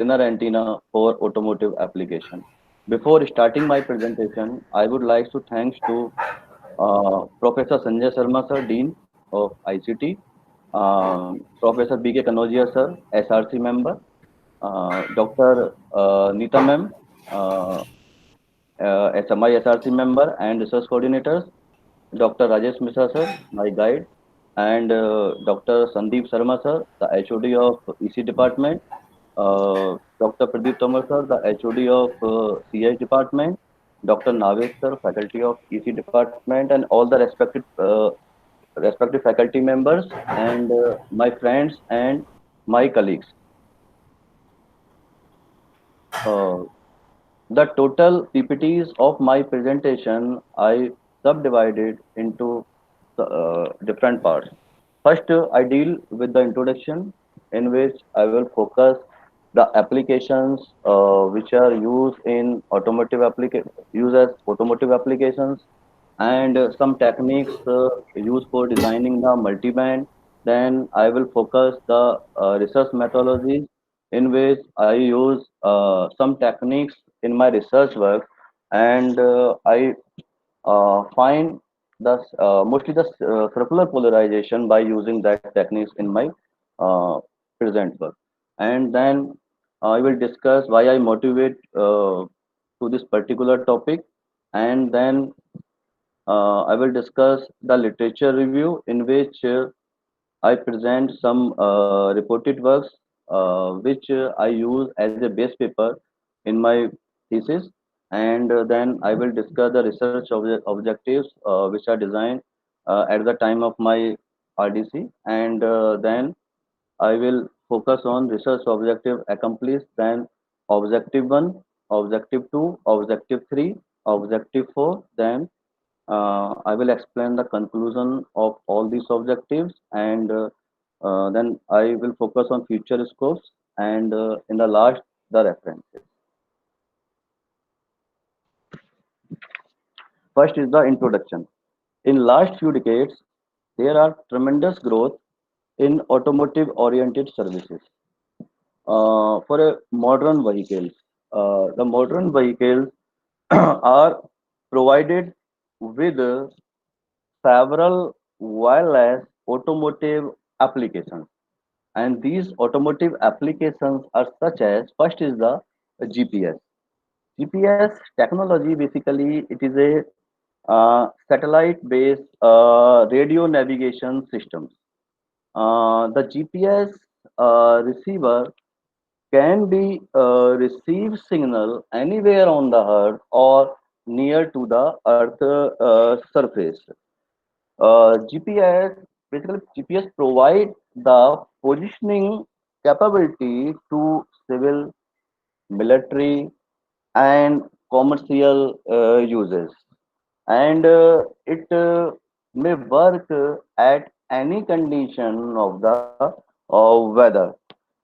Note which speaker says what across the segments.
Speaker 1: inner antenna for automotive application. Before starting my presentation, I would like to thanks to Professor Sanjay Sharma sir, Dean of ICT, Professor B.K. Kanodia sir, SRC member, Dr. Neeta ma'am, uh, SMI SRC member and research coordinators, Dr. Rajesh Mishra sir, my guide, and Dr. Sandeep Sharma sir, the HOD of EC department, Dr. Pradeep Tomar sir, the HOD of CH department, Dr. Navesh sir, faculty of EC department, and all the respective faculty members and my friends and my colleagues. Uh, the total PPTs of my presentation I subdivided into different parts. First, I deal with the introduction, in which I will focus the applications which are used in used as automotive applications, and some techniques used for designing the multiband. Then I will focus the research methodologies, in which I use some techniques in my research work, and I find the mostly the circular polarization by using that techniques in my uh, present work. And then I will discuss why I motivate to this particular topic, and then I will discuss the literature review, in which I present some reported works which I use as a base paper in my thesis, and then I will discuss the research objectives which are designed at the time of my RDC, and then I will focus on research objective accomplished, then objective 1, objective 2, objective 3, objective 4, then I will explain the conclusion of all these objectives, and then I will focus on future scopes, and in the last, the references. First is the introduction. In last few decades, there are tremendous growth in automotive oriented services for a modern vehicles. The modern vehicles are provided with several wireless automotive applications, and these automotive applications are such as, first is the GPS. GPS technology, basically it is a satellite based radio navigation systems. The GPS receiver can be receive signal anywhere on the earth or near to the earth surface. GPS, basically GPS provide the positioning capability to civil, military, and commercial uses, and it may work at any condition of the weather.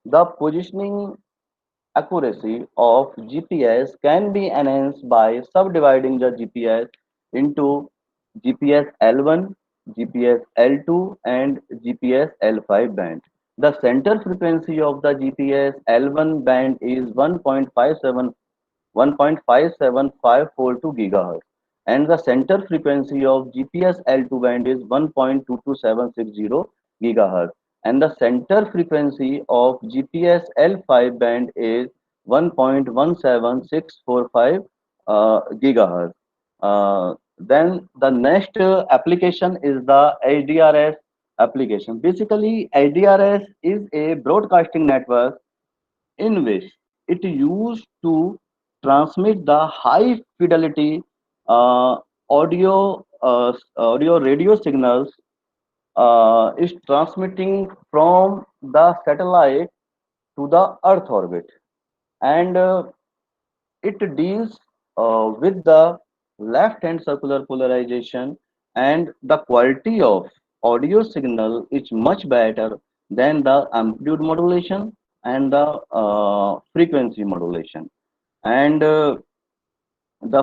Speaker 1: The positioning accuracy of GPS can be enhanced by subdividing the GPS into GPS L1, GPS L2, and GPS L5 band. The center frequency of the GPS L1 band is 1.5754 GHz, and the center frequency of GPS L2 band is 1.22760 GHz, and the center frequency of GPS L5 band is 1.17645 GHz. Then the next application is the HDRS application. Basically, HDRS is a broadcasting network in which it used to transmit the high fidelity uh, audio radio signals, is transmitting from the satellite to the earth orbit, and it deals with the left hand circular polarization, and the quality of audio signal is much better than the amplitude modulation and the frequency modulation, and the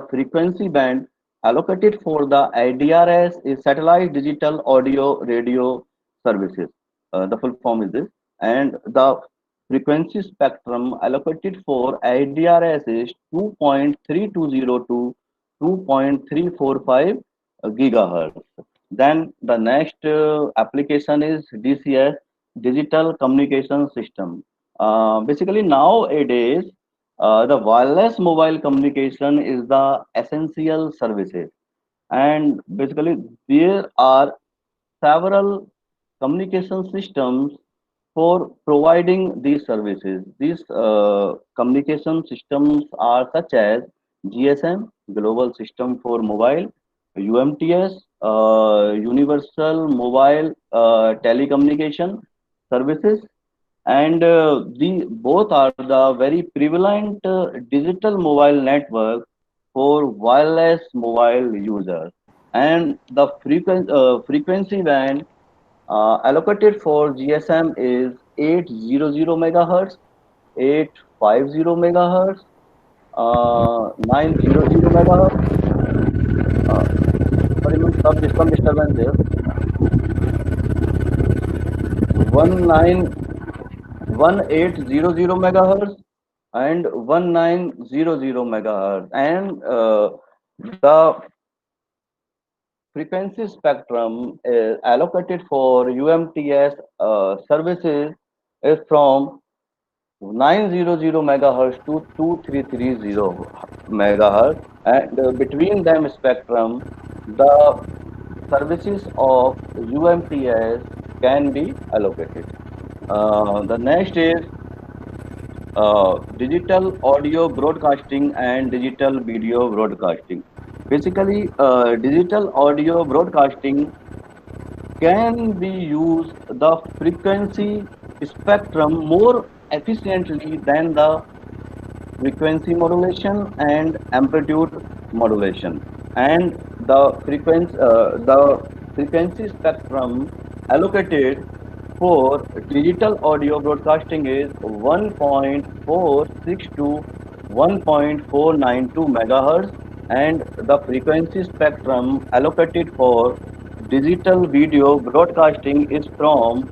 Speaker 1: frequency band allocated for the IDRS is satellite digital audio radio services. The full form is this, and the frequency spectrum allocated for ADRS is 2.3202 to 2.345 gigahertz. Then the next application is DCS, Digital Communication System. Basically, nowadays, the wireless mobile communication is the essential services, and basically there are several communication systems for providing these services. These communication systems are such as GSM, Global System for Mobile, UMTS, Universal Mobile Telecommunication Services, and the both are the very prevalent digital mobile network for wireless mobile users. And the frequency band allocated for GSM is 800 megahertz, 850 megahertz, 900 megahertz. Uh, Sorry, ma'am, some disturbance there. 1800 megahertz and 1900 megahertz. And the frequency spectrum is allocated for UMTS services is from 900 megahertz to 2330 megahertz, and between them spectrum the services of UMTS can be allocated. The next is digital audio broadcasting and digital video broadcasting. Basically, digital audio broadcasting can be used the frequency spectrum more efficiently than the frequency modulation and amplitude modulation. And the frequency spectrum allocated for digital audio broadcasting is 1.46 to 1.492 megahertz, and the frequency spectrum allocated for digital video broadcasting is from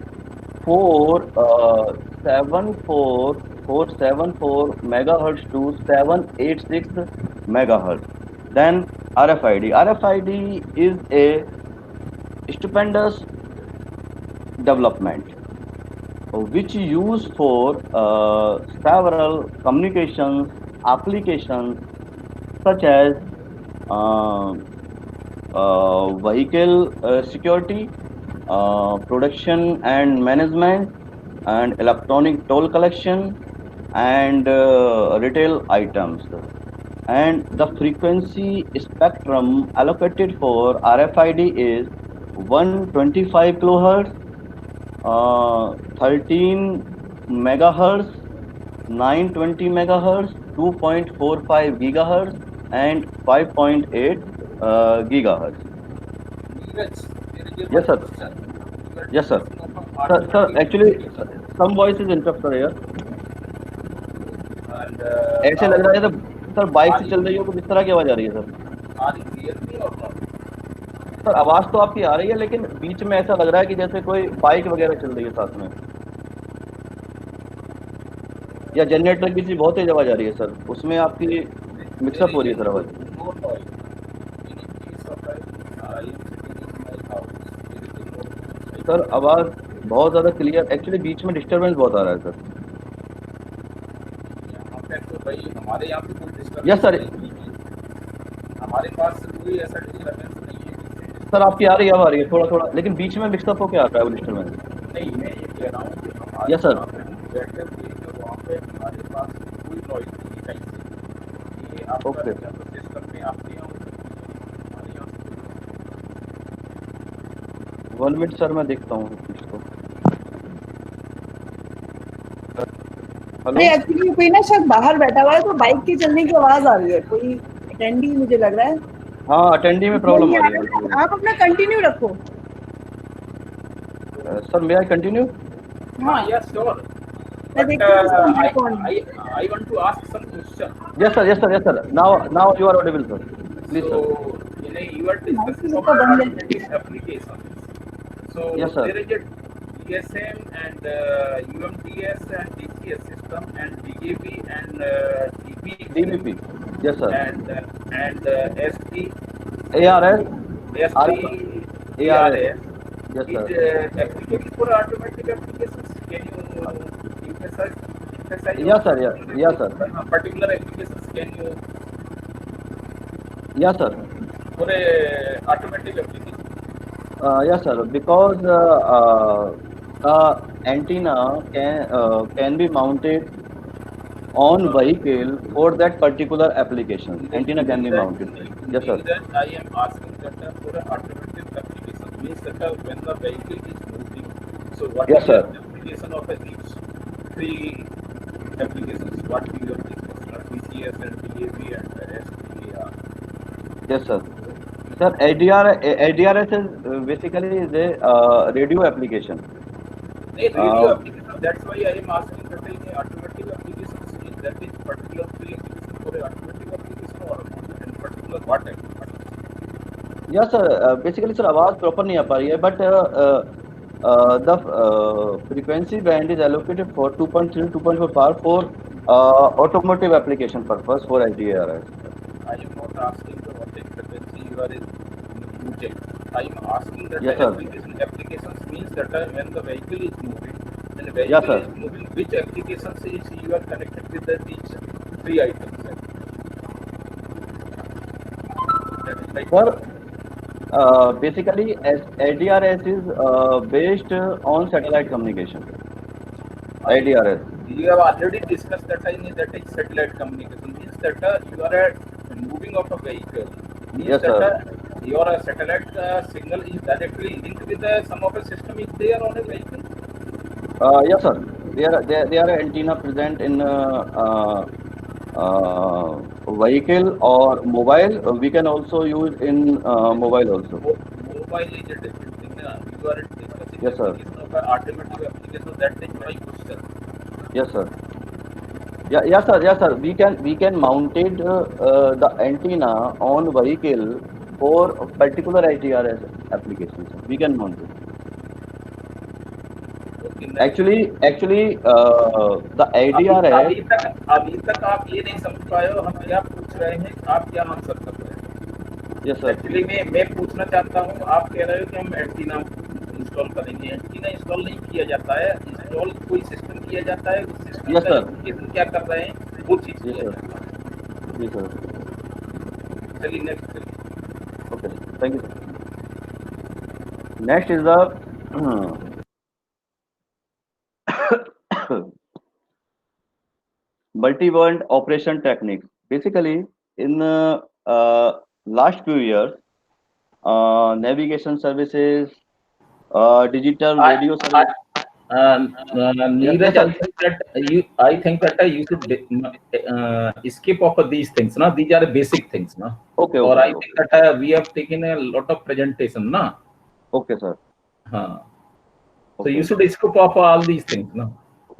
Speaker 1: 474 megahertz to 786 megahertz. Then RFID. RFID is a stupendous development which used for several communications applications such as uh, vehicle security, production and management, and electronic toll collection, and retail items. And the frequency spectrum allocated for RFID is 125 kilohertz, 13 megahertz, 920 megahertz, 2.45 gigahertz, and 5.8 gigahertz.
Speaker 2: Neeraj, there is
Speaker 1: Yes,
Speaker 2: one
Speaker 1: sir.
Speaker 2: question. You are
Speaker 1: Yes, sir.
Speaker 2: discussing about
Speaker 1: Sir,
Speaker 2: artificial
Speaker 1: actually,
Speaker 2: intelligence
Speaker 1: some voices interrupt are here.
Speaker 2: and
Speaker 1: ऐसे
Speaker 2: now
Speaker 1: लग रहा है sir, sir bike
Speaker 2: are
Speaker 1: से
Speaker 2: you
Speaker 1: चल रही हो कुछ इस तरह की आवाज आ रही है sir.
Speaker 2: clear me or not?
Speaker 1: Sir आवाज तो आपकी आ रही है, लेकिन बीच में ऐसा लग रहा है कि जैसे कोई बाइक वगैरह चल रही है साथ में, या जनरेटर की सी बहुत तेज आवाज आ रही है सर, उसमें आपकी
Speaker 2: There
Speaker 1: मिक्सअप हो
Speaker 2: is
Speaker 1: रही
Speaker 2: a
Speaker 1: है सर आवाज.
Speaker 2: no noise. In case of I am sitting in my house, there is a no noise. I
Speaker 1: sir
Speaker 2: can hear.
Speaker 1: आवाज बहुत ज्यादा क्लियर, एक्चुअली बीच में डिस्टरबेंस बहुत आ रहा है सर.
Speaker 2: यहाँ पे तो भाई हमारे यहाँ पे कोई
Speaker 1: यस
Speaker 2: डिस्टर्बेंस
Speaker 1: सर.
Speaker 2: नहीं है, हमारे पास कोई ऐसा डिस्टर्बेंस नहीं है जिससे
Speaker 1: सर आपकी आ
Speaker 2: डिस्टर्बेंस
Speaker 1: रही है,
Speaker 2: हो.
Speaker 1: अब आ रही है थोड़ा थोड़ा, लेकिन बीच में मिक्सअप होके आ रहा है वो डिस्टरबेंस.
Speaker 2: नहीं, मैं ये कह रहा हूँ कि हमारे
Speaker 1: यस सर.
Speaker 2: जहाँ पे हम बैठे हुए हैं वहाँ पे हमारे पास कोई नॉइज नहीं है कहीं से. ये आपका
Speaker 1: ओके,
Speaker 2: या तो सिस्टम में आपके यहाँ हो सकती है, हमारे यहाँ से कोई
Speaker 1: 1 मिनट सर, मैं देखता हूँ इसको.
Speaker 3: अरे
Speaker 1: हेलो.
Speaker 3: एक्चुअली कोई ना शायद बाहर बैठा हुआ है तो बाइक के चलने की आवाज आ रही है, कोई अटेंडी मुझे लग रहा है.
Speaker 1: हाँ, अटेंडी में
Speaker 3: जो
Speaker 1: प्रॉब्लम
Speaker 3: भी
Speaker 1: आ
Speaker 3: आ
Speaker 1: रही है
Speaker 3: रहा
Speaker 1: बेसिकली.
Speaker 3: है आप अपना कंटिन्यू रखो.
Speaker 1: Sir may I continue?
Speaker 3: हाँ,
Speaker 2: yes, sure.
Speaker 3: मैं
Speaker 2: But
Speaker 3: देखती हूँ इसका mic on.
Speaker 2: I want to ask some question.
Speaker 1: Yes sir, yes sir, yes sir. Now you are audible sir. Please sir.
Speaker 2: So, you are
Speaker 3: mic
Speaker 2: discussing
Speaker 3: तो इसका बंद
Speaker 2: about
Speaker 3: है.
Speaker 2: this application. So,
Speaker 1: Yes sir.
Speaker 2: there is a GSM and UMTS and DCS system and DAB and DBG
Speaker 1: DBP. Yes, sir.
Speaker 2: and ST
Speaker 1: ARS. ARS.
Speaker 2: STERS
Speaker 1: Yes,
Speaker 2: is
Speaker 1: sir.
Speaker 2: applicable for automatic applications. Can you emphasize
Speaker 1: Yes, sir. Yeah. Yes, sir.
Speaker 2: on particular applications? Can you
Speaker 1: Yes, sir.
Speaker 2: for a automatic application?
Speaker 1: Yes, sir. Because the antenna can be mounted on vehicle for that particular application.
Speaker 2: In
Speaker 1: Antenna can be mounted. Yes, sir.
Speaker 2: that I am asking that for an automatic application means that when the vehicle is moving, so what
Speaker 1: Yes,
Speaker 2: is the
Speaker 1: sir.
Speaker 2: application of these three applications? What we have discussed, DCS and DAB and STER.
Speaker 1: Yes, sir. Sir, ADRS is basically is a radio application.
Speaker 2: Radio
Speaker 1: Uh,
Speaker 2: application. That's why I am asking that in a automatic applications is that is particular three application for a automatic application or in particular what application?
Speaker 1: yes, sir. Basically, sir, आवाज proper नहीं आ पा रही है, but the frequency band is allocated for 2.3 2.4 power for automotive application purpose for ADRS.
Speaker 2: I am not asking the what frequency you are using. I am asking that
Speaker 1: Yes,
Speaker 2: the
Speaker 1: sir.
Speaker 2: applications means that when the vehicle is moving, and the
Speaker 1: Yes,
Speaker 2: vehicle
Speaker 1: sir.
Speaker 2: is moving, which applications is you are connected with these three items? That is like
Speaker 1: Sir, basically, ADRS is based on satellite communication. ADRS.
Speaker 2: you have already discussed that I need that is satellite communication means that you are moving of a vehicle means
Speaker 1: Yes,
Speaker 2: that
Speaker 1: sir.
Speaker 2: your satellite signal is directly linked with some of the system is there on a vehicle.
Speaker 1: Yes, sir. There are antenna present in vehicle or mobile. We can also use in mobile also.
Speaker 2: Mobile is a different thing. You are discussing
Speaker 1: Yes, sir.
Speaker 2: application of automotive application. That is my question.
Speaker 1: Yes, sir. Yeah, yes, sir. Yes, sir. We can mounted the antenna on vehicle for a particular ITRS application. Sir. We can mount it.
Speaker 2: Okay, next.
Speaker 1: Actually, the
Speaker 2: अभी
Speaker 1: IDRS.
Speaker 2: अभी तक आप ये नहीं समझ पाए हो हम क्या पूछ रहे हैं आप क्या आंसर कर रहे हैं.
Speaker 1: Yes, sir.
Speaker 2: एक्चुअली मैं पूछना चाहता हूँ आप कह रहे हो कि हम एंटीना इंस्टॉल करेंगे. एंटीना इंस्टॉल नहीं किया जाता है. इंस्टॉल कोई सिस्टम किया जाता है. उस सिस्टम
Speaker 1: Yes,
Speaker 2: का
Speaker 1: sir.
Speaker 2: एप्लीकेशन क्या कर रहे हैं वो चीज
Speaker 1: Yes,
Speaker 2: किया
Speaker 1: sir.
Speaker 2: जाता है.
Speaker 1: Yes, sir.
Speaker 2: चलिए next.
Speaker 1: Okay. Thank you, sir. Next is the multi-band operation techniques. Basically, in last few years, navigation services, digital radio service.
Speaker 2: Neeraj,
Speaker 1: Yes, sir.
Speaker 2: I think that you should skip off of these things. Na, these are basic things. Na,
Speaker 1: Okay,
Speaker 2: or
Speaker 1: okay,
Speaker 2: I
Speaker 1: okay.
Speaker 2: think that we have taken a lot of presentation. Na,
Speaker 1: Okay, sir.
Speaker 2: so
Speaker 1: Okay.
Speaker 2: you should skip off all these things. Na.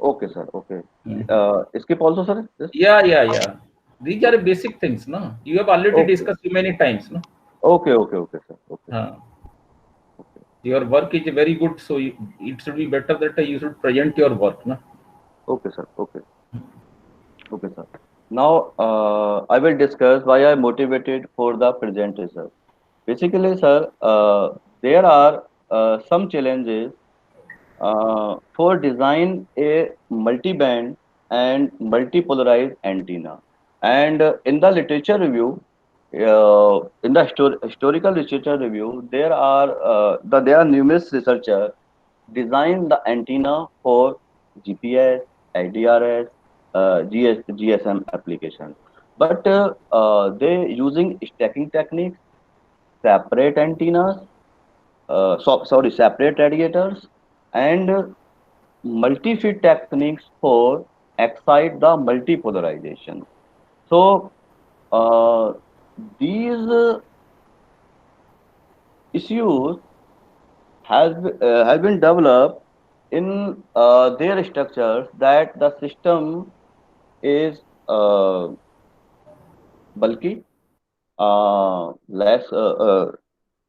Speaker 1: Okay, sir. Okay.
Speaker 2: Mhm.
Speaker 1: Skip also, sir. Yes.
Speaker 2: Yeah. These are basic things. Na, you have already
Speaker 1: Okay.
Speaker 2: discussed many times. Na.
Speaker 1: Okay, sir. Okay.
Speaker 2: Uh, your work is very good, so it should be better that you should present your work. Na.
Speaker 1: Okay, sir. Okay. Okay, sir. Now, I will discuss why I motivated for the presentation. Basically, sir, there are some challenges for design a multi-band and multi-polarized antenna. And in the literature review, in the historical literature review, there are numerous researchers design the antenna for GPS, IDRS, GSM applications. But they using stacking techniques, separate antennas, separate radiators, and multi-feed techniques for excite the multipolarization. So these issues has been developed in their structures that the system is bulky, less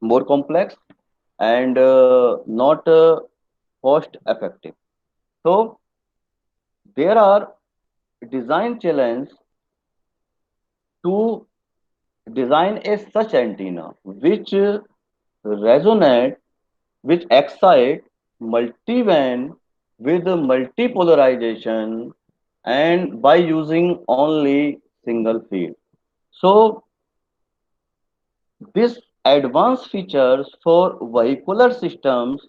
Speaker 1: more complex, and not cost effective. So there are design challenge to design a such antenna which resonate, which excite multi-band with multipolarization and by using only single field. So this advanced features for vehicular systems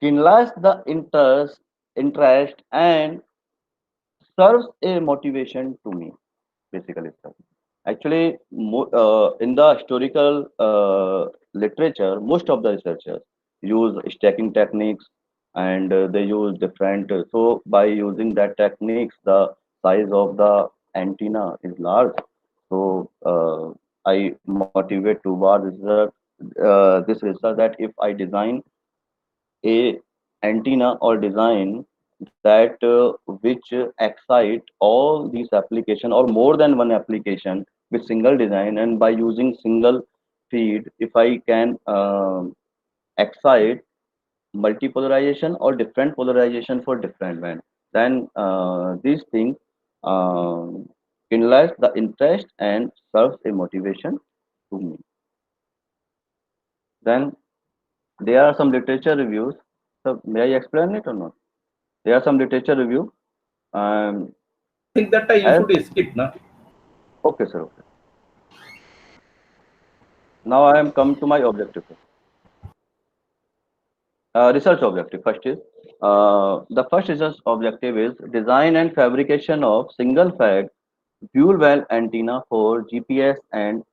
Speaker 1: kindles the interest and serves a motivation to me, basically, sir. Actually, in the historical literature, most of the researchers use stacking techniques and they use different. So, by using that techniques, the size of the antenna is large. So, I motivate toward this research that if I design a antenna or design that which excite all these application or more than one application with single design, and by using single feed if I can excite multipolarization or different polarization for different band, then these things kindles the interest and serves a motivation to me. Then there are some literature reviews. So may I explain it or not? There are some literature review. Um,
Speaker 2: I think that you
Speaker 1: as
Speaker 2: should skip, na?
Speaker 1: okay, sir. Okay. Now I am come to my objective. Sir. Research objective. First is the first research objective is design and fabrication of single fed dual well antenna for GPS and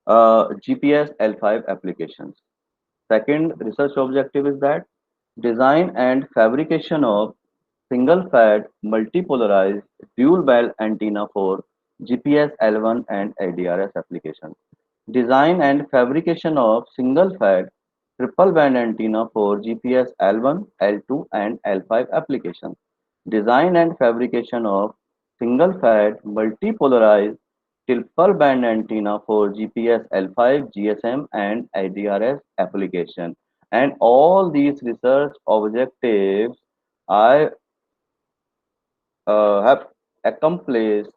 Speaker 1: GPS L5 applications. Second research objective is that design and fabrication of single fed multipolarized dual well antenna for GPS L1 and ADRS applications. Design and fabrication of single fed triple band antenna for GPS L1, L2 and L5 applications. Design and fabrication of single fed multipolarized triple band antenna for GPS L5, GSM and ADRS application. And all these research objectives I have accomplished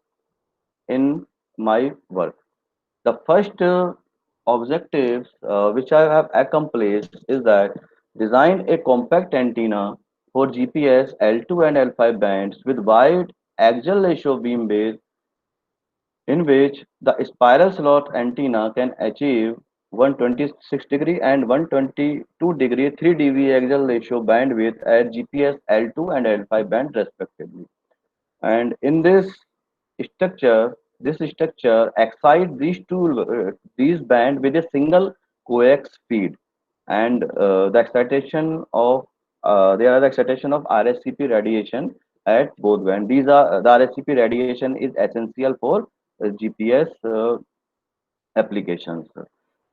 Speaker 1: in my work. The first objectives which I have accomplished is that design a compact antenna for GPS L2 and L5 bands with wide axial ratio beam base in which the spiral slot antenna can achieve 126 degree and 122 degree 3 dB axial ratio bandwidth at GPS L2 and L5 band respectively. And in this structure excites these band with a single coax feed, and the excitation of there are the excitation of RSCP radiation at both band. These are the RSCP radiation is essential for GPS applications.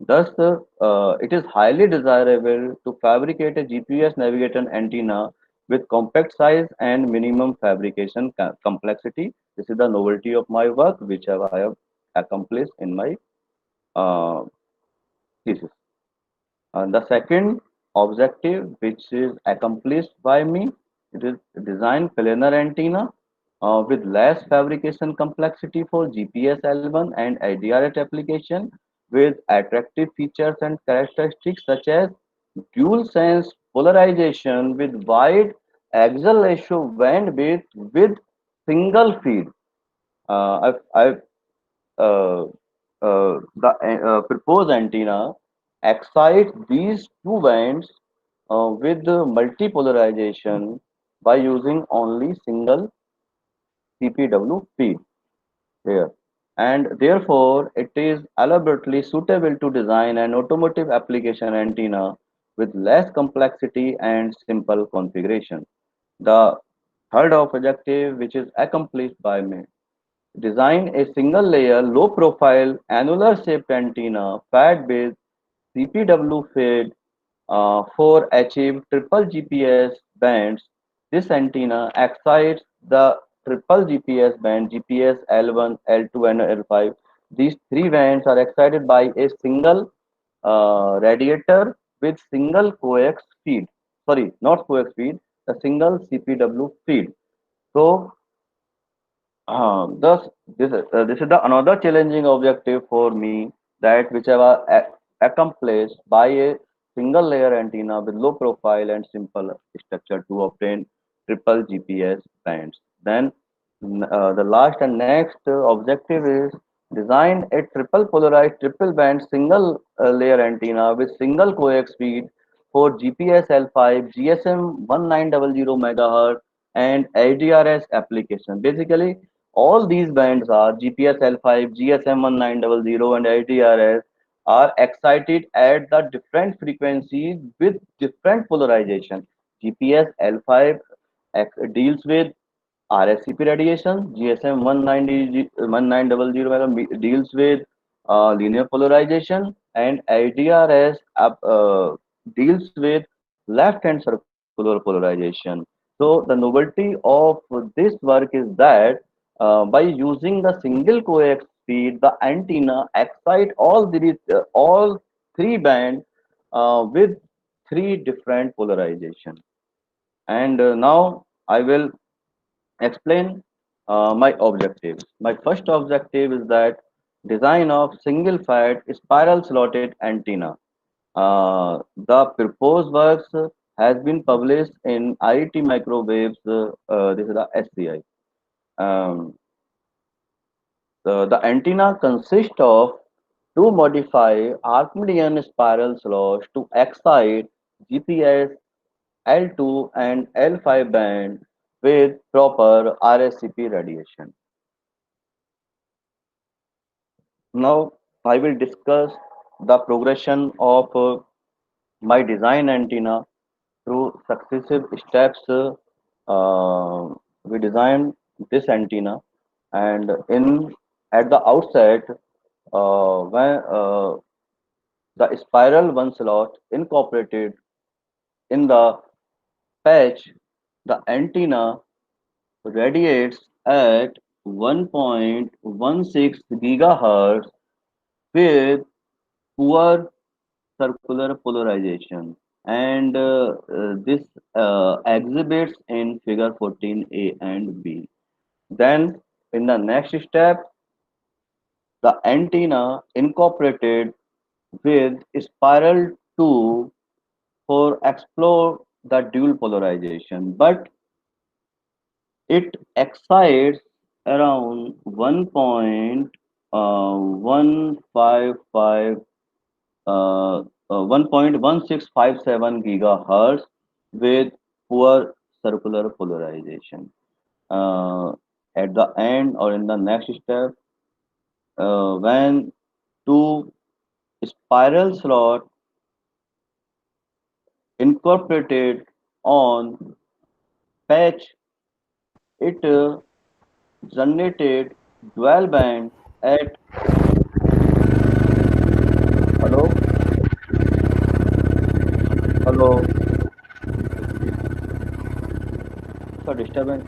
Speaker 1: Thus, it is highly desirable to fabricate a GPS navigation antenna with compact size and minimum fabrication complexity. This is the novelty of my work, which I have accomplished in my uh, thesis. The second objective, which is accomplished by me, it is design planar antenna with less fabrication complexity for GPS L1 and IDRH application with attractive features and characteristics such as dual sense polarization with wide axial ratio bandwidth with single feed. I've uh, the proposed antenna excites these two bands with the multipolarization by using only single CPW feed here. And therefore, it is elaborately suitable to design an automotive application antenna with less complexity and simple configuration. The third objective, which is accomplished by me, design a single layer, low profile, annular shaped antenna fed with CPW feed for achieve triple GPS bands. This antenna excites the triple GPS band GPS L1, L2 and L5. These three bands are excited by a single radiator with single coax feed. sorry, not coax feed, the single CPW feed. So thus, this is the another challenging objective for me, that which I was accomplished by a single layer antenna with low profile and simple structure to obtain triple GPS bands. Then the last and next objective is design a triple polarized triple band single layer antenna with single coax feed for GPS L5, GSM 1900 MHz and ADRS application. Basically, all these bands are GPS L5, GSM 1900 and ADRS are excited at the different frequencies with different polarization. GPS L5 deals with RSCP radiation, GSM 1900 deals with linear polarization, and ADRS deals with left-hand circular polarization. So the novelty of this work is that by using the single coax feed, the antenna excite all three bands with three different polarization. And now I will explain my objectives. My first objective is that design of single fat spiral slotted antenna. The proposed works has been published in IET Microwaves. This is the SCI. Um, the antenna consists of two modified Archimedean spiral slots to excite GPS L2 and L5 band with proper RSCP radiation. Now I will discuss the progression of my design antenna through successive steps. We designed this antenna, and in at the outset, when the spiral one slot incorporated in the patch, the antenna radiates at 1.16 gigahertz with poor circular polarization, and this exhibits in figure 14a and b. Then in the next step, the antenna incorporated with spiral 2 for explore the dual polarization, but it excites around 1.155 1.1657 gigahertz with poor circular polarization. Uh, at the end or in the next step, when two spiral slot incorporated on patch, it generated dual band at hello hello sir disturbance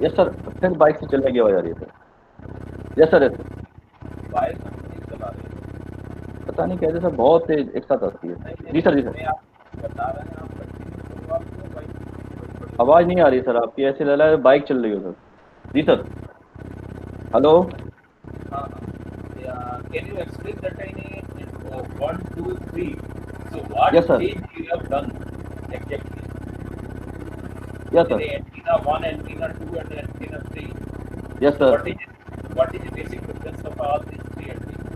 Speaker 1: yes sir फिर bike से चलने की आवाज आ रही है sir yes sir yes
Speaker 2: bike हम नहीं चला रहे
Speaker 1: पता नहीं कैसे सर बहुत तेज एक साथ आती है जी सर जी सर
Speaker 2: हैं। आप बता रहे हैं, आप कंटिन्यू करो, आपको बाइक
Speaker 1: आवाज नहीं आ रही सर आपकी ऐसे लग रहा है बाइक चल रही हो सर जी सर हेलो
Speaker 2: हाँ can you explain that in 1, 2, 3? So what
Speaker 1: Yes, sir.
Speaker 2: change you have done exactly?
Speaker 1: Yes
Speaker 2: In
Speaker 1: sir
Speaker 2: antenna 1, antenna 2, and antenna 3.
Speaker 1: Yes sir
Speaker 2: What is the basic difference of all these three antennas?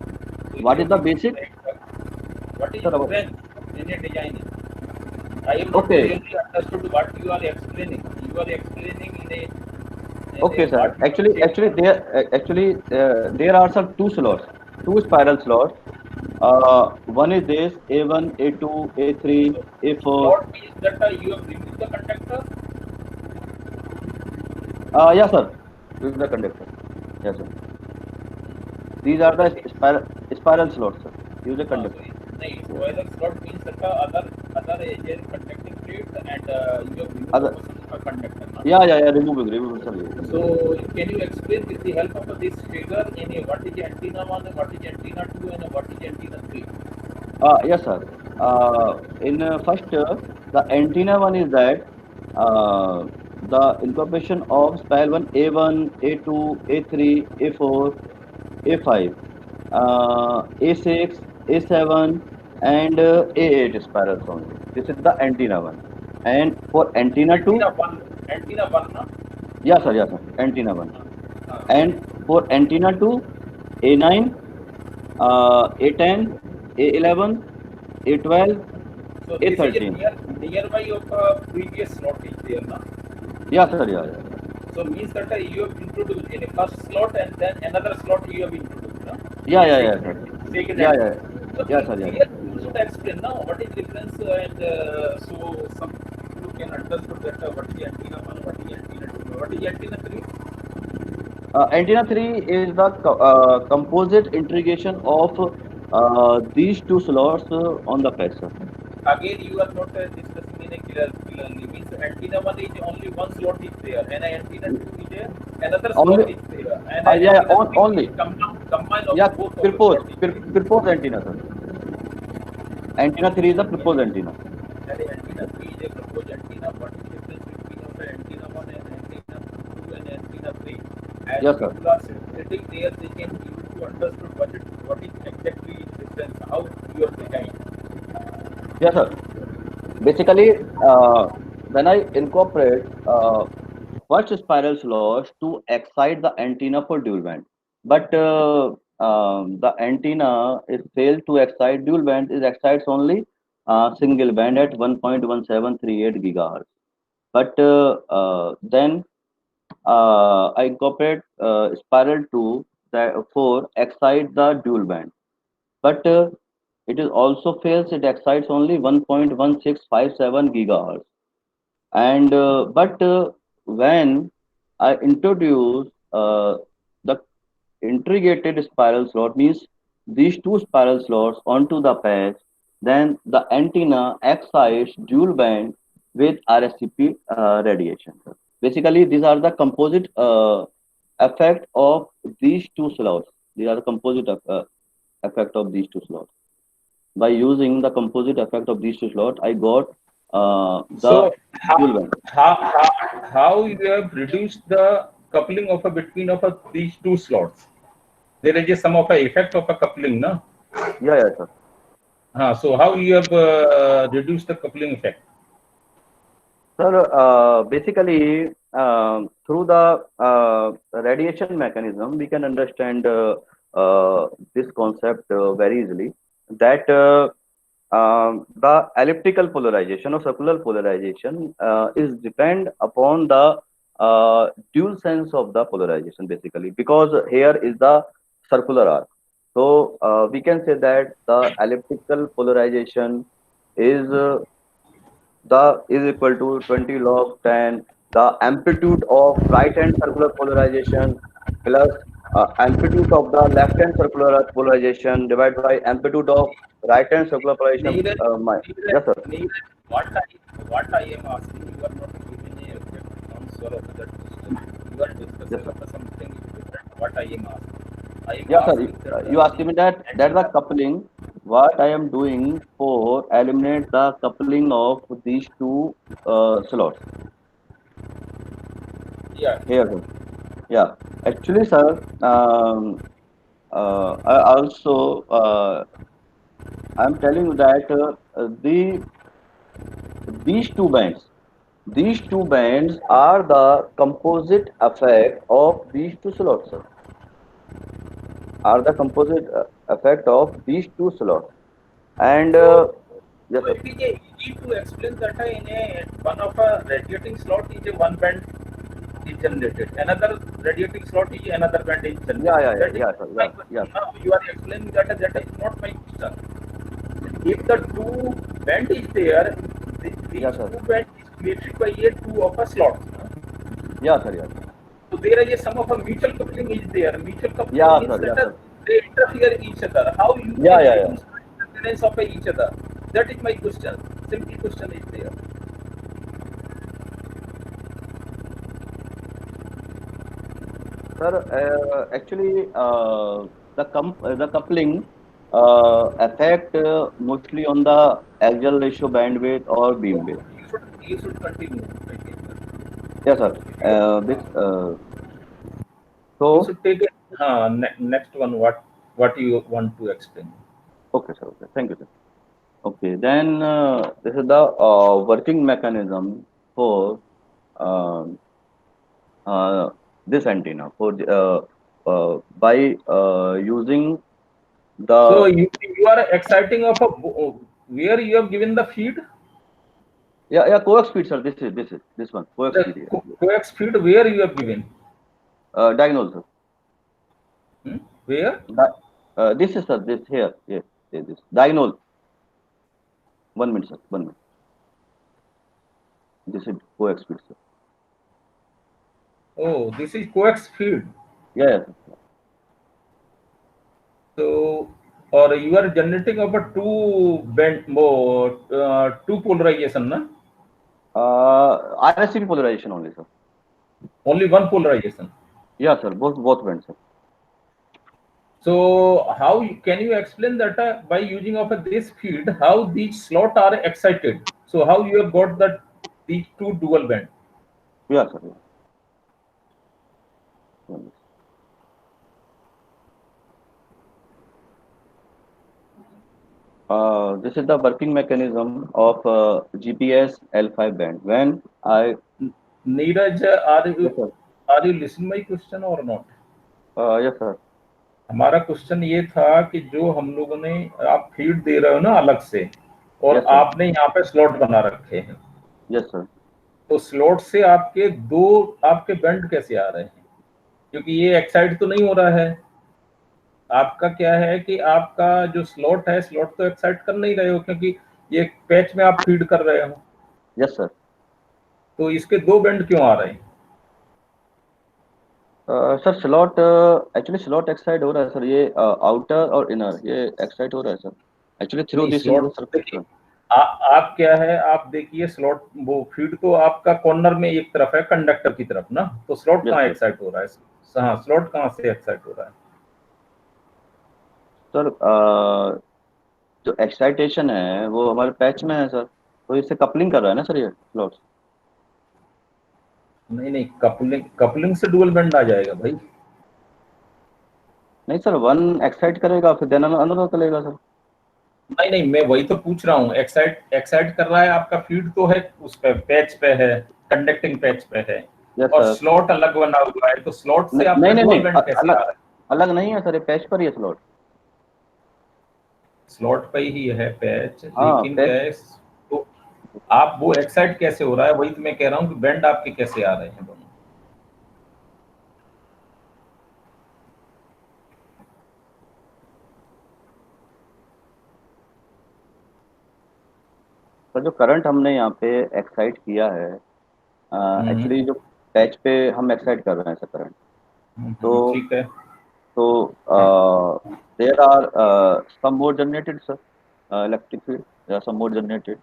Speaker 2: So
Speaker 1: What
Speaker 2: you
Speaker 1: is the
Speaker 2: have
Speaker 1: basic?
Speaker 2: What is
Speaker 1: Sir,
Speaker 2: the
Speaker 1: about-
Speaker 2: difference in your designing? I am not
Speaker 1: Okay.
Speaker 2: really understood what you are explaining. You are explaining in a
Speaker 1: Okay, sir.
Speaker 2: what you
Speaker 1: Actually,
Speaker 2: say-
Speaker 1: there are some two slots, two spiral slots. One is this A1, A2, A3, A4.
Speaker 2: What means that you have removed the conductor?
Speaker 1: Yes, sir. This is the conductor. Yes, sir. These are the spiral slots, sir. Use a conductor.
Speaker 2: नहीं, spoiler slot means that other conducting plates and you have removed
Speaker 1: Other-
Speaker 2: the portion of conductor. No?
Speaker 1: Yeah. Remove it, sir.
Speaker 2: So can you explain with the help of this figure in a what is antenna 1, what is antenna 2, and what is antenna 3?
Speaker 1: Yes, sir. In first, the antenna one is that the incorporation of spiral one, A2, A3, A4, A5, A6, A7, and A8 spirals only. This is the antenna one. And for antenna two,
Speaker 2: antenna one ना
Speaker 1: yes, sir, antenna one.
Speaker 2: हाँ
Speaker 1: And for antenna two, A9, A10, A11, A12,
Speaker 2: so this is a
Speaker 1: A13.
Speaker 2: nearby of a previous slot is there na
Speaker 1: Yes, sir, yeah, yeah.
Speaker 2: so means that you have introduced in a first slot and then another slot you have introduced na
Speaker 1: Yeah,
Speaker 2: in
Speaker 1: yeah, yeah, sir.
Speaker 2: second
Speaker 1: Yeah, yeah.
Speaker 2: antenna so
Speaker 1: Yeah, sir, yeah.
Speaker 2: here you should explain now what is difference and so some people can understand that what is antenna one what is antenna two what is antenna three.
Speaker 1: Antenna 3 is the composite integration of these two slots on the face, sir.
Speaker 2: Again, you are not discussing in a clearly. Means antenna one is only one slot is there, and antenna two is there, another
Speaker 1: Only,
Speaker 2: slot is there, and
Speaker 1: yeah, yeah,
Speaker 2: antenna three
Speaker 1: only.
Speaker 2: is combine of
Speaker 1: Yeah,
Speaker 2: both of the
Speaker 1: purpose,
Speaker 2: slot is there.
Speaker 1: purpose antenna, sir. Antenna 3 is the purpose antenna.
Speaker 2: And antenna three is a proposed antenna. What is the difference between of antenna one and antenna two and antenna three? As
Speaker 1: Yes, sir.
Speaker 2: people are sitting there, they can able to understand what is exactly difference, how you are design.
Speaker 1: Yes, sir. Basically, when I incorporate first spiral slots to excite the antenna for dual band, but the antenna is failed to excite dual band, it excites only single band at 1.1738 gigahertz. But then I incorporate spiral 2 that for excite the dual band, but it is also fails, it excites only 1.1657 gigahertz. And but when I introduce the integrated spiral slot, means these two spiral slots onto the patch, then the antenna excites dual band with RSCP radiation. Basically, these are the composite effect of these two slots. These are the composite effect of these two slots. By using the composite effect of these two slots, I got the
Speaker 2: So how
Speaker 1: dual band.
Speaker 2: how you have reduced the coupling of a between of a, these two slots? There is a some of a effect of a coupling, no?
Speaker 1: Yeah, yeah, sir.
Speaker 2: So how you have reduced the coupling effect?
Speaker 1: Sir, basically, through the radiation mechanism, we can understand this concept very easily. That the elliptical polarization or circular polarization is depend upon the dual sense of the polarization, basically, because here is the circular arc. So we can say that the elliptical polarization is the is equal to 20 log 10 the amplitude of right hand circular polarization plus amplitude of the left hand circular polarization divided by amplitude of right hand circular polarization.
Speaker 2: Neeraj,
Speaker 1: Yes, sir.
Speaker 2: Neeraj, what I am asking, you are not giving a exact answer of that question. You are
Speaker 1: Yes,
Speaker 2: discussing
Speaker 1: sir.
Speaker 2: of something different. What I am asking, I am
Speaker 1: Yes, sir.
Speaker 2: asking that
Speaker 1: You asking me that the
Speaker 2: antenna.
Speaker 1: coupling what I am doing for eliminate the coupling of these two slots
Speaker 2: Yeah.
Speaker 1: here, sir. Yeah, actually, sir, I also I'm telling you that these two bands, these two bands are the composite effect of these two slots, sir. Are the composite effect of these two slots. And
Speaker 2: So,
Speaker 1: yes,
Speaker 2: so
Speaker 1: sir.
Speaker 2: it is a easy to explain that in a one of a radiating slot is a one band is generated. Another radiating slot is another band is
Speaker 1: Yeah, yeah,
Speaker 2: generated.
Speaker 1: yeah,
Speaker 2: That is
Speaker 1: yeah, sir.
Speaker 2: my
Speaker 1: Yeah, yeah,
Speaker 2: question. Now you are explaining that that is not my question. If the two band is there,
Speaker 1: yeah,
Speaker 2: these
Speaker 1: sir.
Speaker 2: two band is created by a two of a slot.
Speaker 1: Yeah, sir. Yeah, sir.
Speaker 2: So there is a some of a mutual coupling is there. Mutual coupling
Speaker 1: Yeah,
Speaker 2: means
Speaker 1: sir.
Speaker 2: that
Speaker 1: Yeah, sir.
Speaker 2: they interfere each other. How you
Speaker 1: Yeah,
Speaker 2: can
Speaker 1: yeah, yeah.
Speaker 2: reduce the interference of each other? That is my question. Simple question is there.
Speaker 1: Sir, actually, the coupling. affect mostly on the axial ratio bandwidth or beam width.
Speaker 2: You should continue.
Speaker 1: Yes, sir. This
Speaker 2: You
Speaker 1: so
Speaker 2: should take it. Next one. What you want to explain?
Speaker 1: okay, sir. Okay, thank you, sir. Okay, then this is the working mechanism for uh, uh, this antenna for by using
Speaker 2: So
Speaker 1: the
Speaker 2: you are exciting of a where you have given the feed.
Speaker 1: yeah coax feed, sir. This one coax
Speaker 2: The
Speaker 1: feed here.
Speaker 2: coax feed where you have given.
Speaker 1: Diagonal, sir.
Speaker 2: Where?
Speaker 1: This is, sir. This here. Yes, this diagonal. 1 minute, sir. 1 minute. This is coax feed, sir.
Speaker 2: Oh, this is coax feed.
Speaker 1: Yeah, yes.
Speaker 2: So, or you are generating of a two polarization, na?
Speaker 1: RSCP polarization only, sir.
Speaker 2: Only one polarization.
Speaker 1: Yeah, sir. Both bands, sir.
Speaker 2: So, can you explain that by using of this feed, how these slot are excited? So, how you have got that these two dual band?
Speaker 1: Yeah, sir. Yeah. This is the working mechanism of GPS L5 band. When I
Speaker 2: Neeraj,
Speaker 1: yes, sir.
Speaker 2: are you listening my question or not?
Speaker 1: Yes, sir.
Speaker 2: हमारा question ये था कि जो हम लोगों ने आप feed दे रहे हो ना अलग से और
Speaker 1: Yes, sir.
Speaker 2: आपने यहाँ पे स्लॉट बना रखे हैं,
Speaker 1: Yes, sir.
Speaker 2: तो स्लॉट से आपके दो आपके बेंड कैसे आ रहे हैं? क्योंकि ये एक्साइट तो नहीं हो रहा है। आपका क्या है कि आपका जो स्लॉट है, स्लॉट तो एक्साइट कर नहीं रहे हो क्योंकि ये पैच में आप फीड कर रहे हो।
Speaker 1: Yes, sir.
Speaker 2: तो इसके दो बेंड क्यों आ रहे हैं?
Speaker 1: Sir slot actually slot Exide हो रहा है, सर. ये आउटर और इनर ये एक्साइट हो रहा है, सर. एक्चुअली थ्रू
Speaker 2: नहीं,
Speaker 1: दिस इन
Speaker 2: स्लॉट
Speaker 1: द
Speaker 2: देखिए,
Speaker 1: सर्किट.
Speaker 2: आप क्या है, आप देखिए स्लॉट वो फीड तो आपका कॉर्नर में एक तरफ है कंडक्टर की तरफ ना, तो स्लॉट
Speaker 1: यस,
Speaker 2: कहाँ
Speaker 1: सर.
Speaker 2: एक्साइट हो रहा है? हाँ, स्लॉट कहाँ से एक्साइट हो रहा है?
Speaker 1: सर जो एक्साइटेशन है वो हमारे पैच में है, सर. तो इससे कपलिंग कर रहा है ना, सर, ये स्लॉट.
Speaker 2: नहीं, कपलिंग से डुअल बेंड आ जाएगा भाई।
Speaker 1: नहीं, सर. वन एक्साइट करेगा फिर देन अनदर चलेगा, सर.
Speaker 2: नहीं, मैं वही तो पूछ रहा हूँ। एक्साइट कर रहा है आपका फीड तो है उस पे पैच पे है, कंडक्टिंग पैच पे है,
Speaker 1: यस,
Speaker 2: और
Speaker 1: सर.
Speaker 2: स्लॉट अलग बना हुआ है, तो स्लॉट से आपका
Speaker 1: नहीं, नहीं,
Speaker 2: डुअल
Speaker 1: नहीं.
Speaker 2: बेंड कैसे आ
Speaker 1: अलग
Speaker 2: रहा है?
Speaker 1: अलग नहीं है, सर. ये पैच पर ही है स्लॉट.
Speaker 2: स्लॉट पे ही है पैच,
Speaker 1: हाँ,
Speaker 2: लेकिन क्या
Speaker 1: पैच.
Speaker 2: है, तो आप वो एक्साइट कैसे हो रहा है, वही तो मैं कह रहा हूँ कि बेंड आपके कैसे आ रहे हैं दोनों।
Speaker 1: सर जो करंट हमने यहाँ पे एक्साइट किया है, एक्चुअली जो पैच पे हम एक्साइट कर रहे हैं, सर, करंट. तो
Speaker 2: ठीक है।
Speaker 1: There are some more generated, sir, electric field या सम मोर जनरेटेड.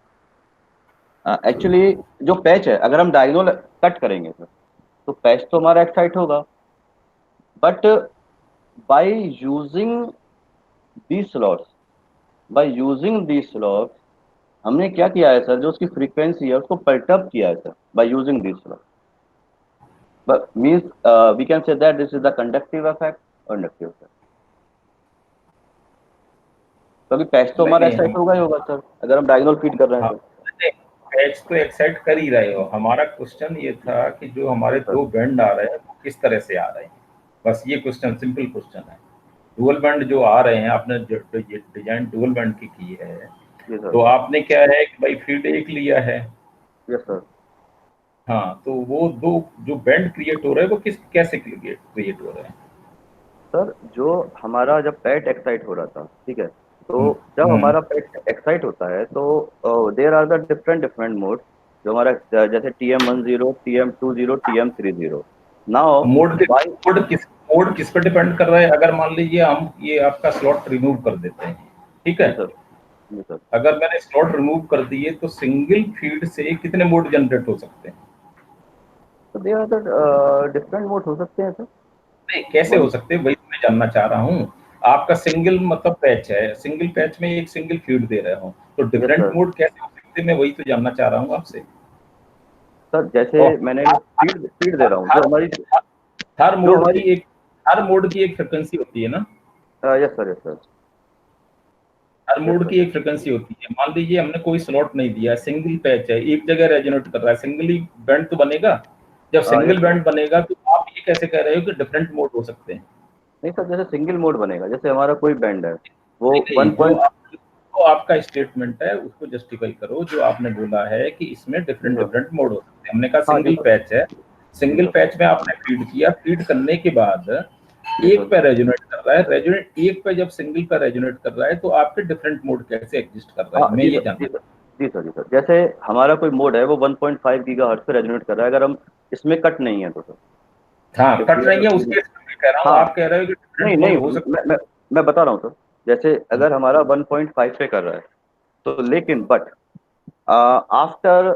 Speaker 1: एक्चुअली जो पैच है, अगर हम डायगोनल कट करेंगे, सर, तो पैच तो हमारा एक्साइट होगा. But by using the slots by using the slots हमने क्या किया है, सर, जो उसकी फ्रीक्वेंसी है उसको परटर्ब किया है, sir, bye using the slot. But means we can say that this is the conductive effect or inductive effect. क्योंकि पैच तो हमारा
Speaker 2: नहीं,
Speaker 1: एक्साइट होगा ही होगा, सर, अगर हम डायगोनल फीड कर रहे हैं,
Speaker 2: हाँ,
Speaker 1: सर.
Speaker 2: पैच तो एक्साइट कर ही रहे हो। हमारा क्वेश्चन ये था कि जो हमारे
Speaker 1: Yes, sir.
Speaker 2: दो बैंड आ रहे हैं वो किस तरह से आ रहे हैं, बस ये क्वेश्चन, सिंपल क्वेश्चन है। डुअल बैंड जो आ रहे हैं, आपने जो डिजाइन डुअल बैंड की है,
Speaker 1: Yes, sir.
Speaker 2: तो आपने क्या है कि भाई फीड एक लिया है।
Speaker 1: Yes, sir.
Speaker 2: हाँ, तो वो दो जो बैंड क्रिएट हो रहे हैं वो कैसे क्रिएट हो रहे हैं?
Speaker 1: सर जो हमारा जब पैट एक्साइट हो रहा था, ठीक है, तो जब हमारा पैट एक्साइट होता है तो there are the different mode जो हमारा जैसे TM10, TM20, TM30. Now
Speaker 2: mode किस पर डिपेंड कर रहा है? अगर मान लीजिए हम ये आपका स्लॉट रिमूव कर देते हैं, ठीक है,
Speaker 1: सर. सर
Speaker 2: अगर मैंने स्लॉट रिमूव कर दिए तो सिंगल फीड से कितने मोड जनरेट हो सकते हैं?
Speaker 1: तो there are the different mode हो सकते हैं, सर.
Speaker 2: नहीं, कैसे हो सकते हैं वही तो मैं जानना चाह रहा हूँ। आपका सिंगल मतलब पैच है, सिंगल पैच में एक सिंगल फीड दे रहे हो, तो डिफरेंट
Speaker 1: sir.
Speaker 2: मोड कैसे हो सकते हैं, मैं वही तो जानना चाह रहा हूँ आपसे।
Speaker 1: सर जैसे
Speaker 2: और
Speaker 1: मैंने फीड फीड दे रहा हूँ
Speaker 2: हर हर
Speaker 1: जो
Speaker 2: मोड की
Speaker 1: हमारी
Speaker 2: एक हर मोड की एक फ्रिक्वेंसी होती है ना,
Speaker 1: यस सर, यस सर,
Speaker 2: हर
Speaker 1: यस
Speaker 2: मोड
Speaker 1: सर,
Speaker 2: की एक फ्रिक्वेंसी होती है। मान लीजिए हमने कोई स्लॉट नहीं दिया, सिंगल पैच है, एक जगह रेजोनेट कर रहा है, सिंगली बैंड तो बनेगा। जब
Speaker 1: यस
Speaker 2: सिंगल
Speaker 1: सर।
Speaker 2: बैंड बनेगा तो आप ये कैसे कह रहे हो कि डिफरेंट मोड हो सकते हैं?
Speaker 1: नहीं सर, जैसे सिंगल मोड बनेगा, जैसे हमारा कोई बैंड है वो
Speaker 2: नहीं
Speaker 1: वन
Speaker 2: नहीं,
Speaker 1: पॉइंट
Speaker 2: जो आपका स्टेटमेंट है उसको जस्टिफाई करो, जो आपने बोला है कि इसमें
Speaker 1: जी
Speaker 2: डिफरेंट
Speaker 1: सर,
Speaker 2: डिफरेंट मोड हो सकते हैं। हमने कहा
Speaker 1: हाँ जी
Speaker 2: सिंगल
Speaker 1: सर,
Speaker 2: पैच है,
Speaker 1: जी
Speaker 2: सिंगल
Speaker 1: सर,
Speaker 2: पैच में आपने फीड किया, फीड करने के बाद
Speaker 1: जी
Speaker 2: एक
Speaker 1: सर,
Speaker 2: पे रेजोनेट कर रहा है, रेजोनेट एक पे जब सिंगल पे रेजोनेट कर रहा है तो आपके डिफरेंट मोड कैसे एग्जिस्ट कर रहे
Speaker 1: हाँ
Speaker 2: हैं, मैं
Speaker 1: जी
Speaker 2: ये
Speaker 1: सर, जी
Speaker 2: जानना।
Speaker 1: सर, जी सर, जी सर, जैसे हमारा कोई मोड है वो 1.5 गीगाहर्ट्ज पे रेजोनेट कर रहा है, अगर हम इसमें कट नहीं है तो सर,
Speaker 2: हाँ,
Speaker 1: इफ वी
Speaker 2: कट नहीं है
Speaker 1: आर,
Speaker 2: उसके मैं कह रहा हूँ,
Speaker 1: हाँ,
Speaker 2: आप कह रहे हो कि
Speaker 1: नहीं
Speaker 2: डिफरेंट मोड
Speaker 1: नहीं,
Speaker 2: हो सकते
Speaker 1: मैं बता रहा हूँ सर, जैसे
Speaker 2: हैं।
Speaker 1: अगर हमारा 1.5 पे कर रहा है तो, लेकिन but after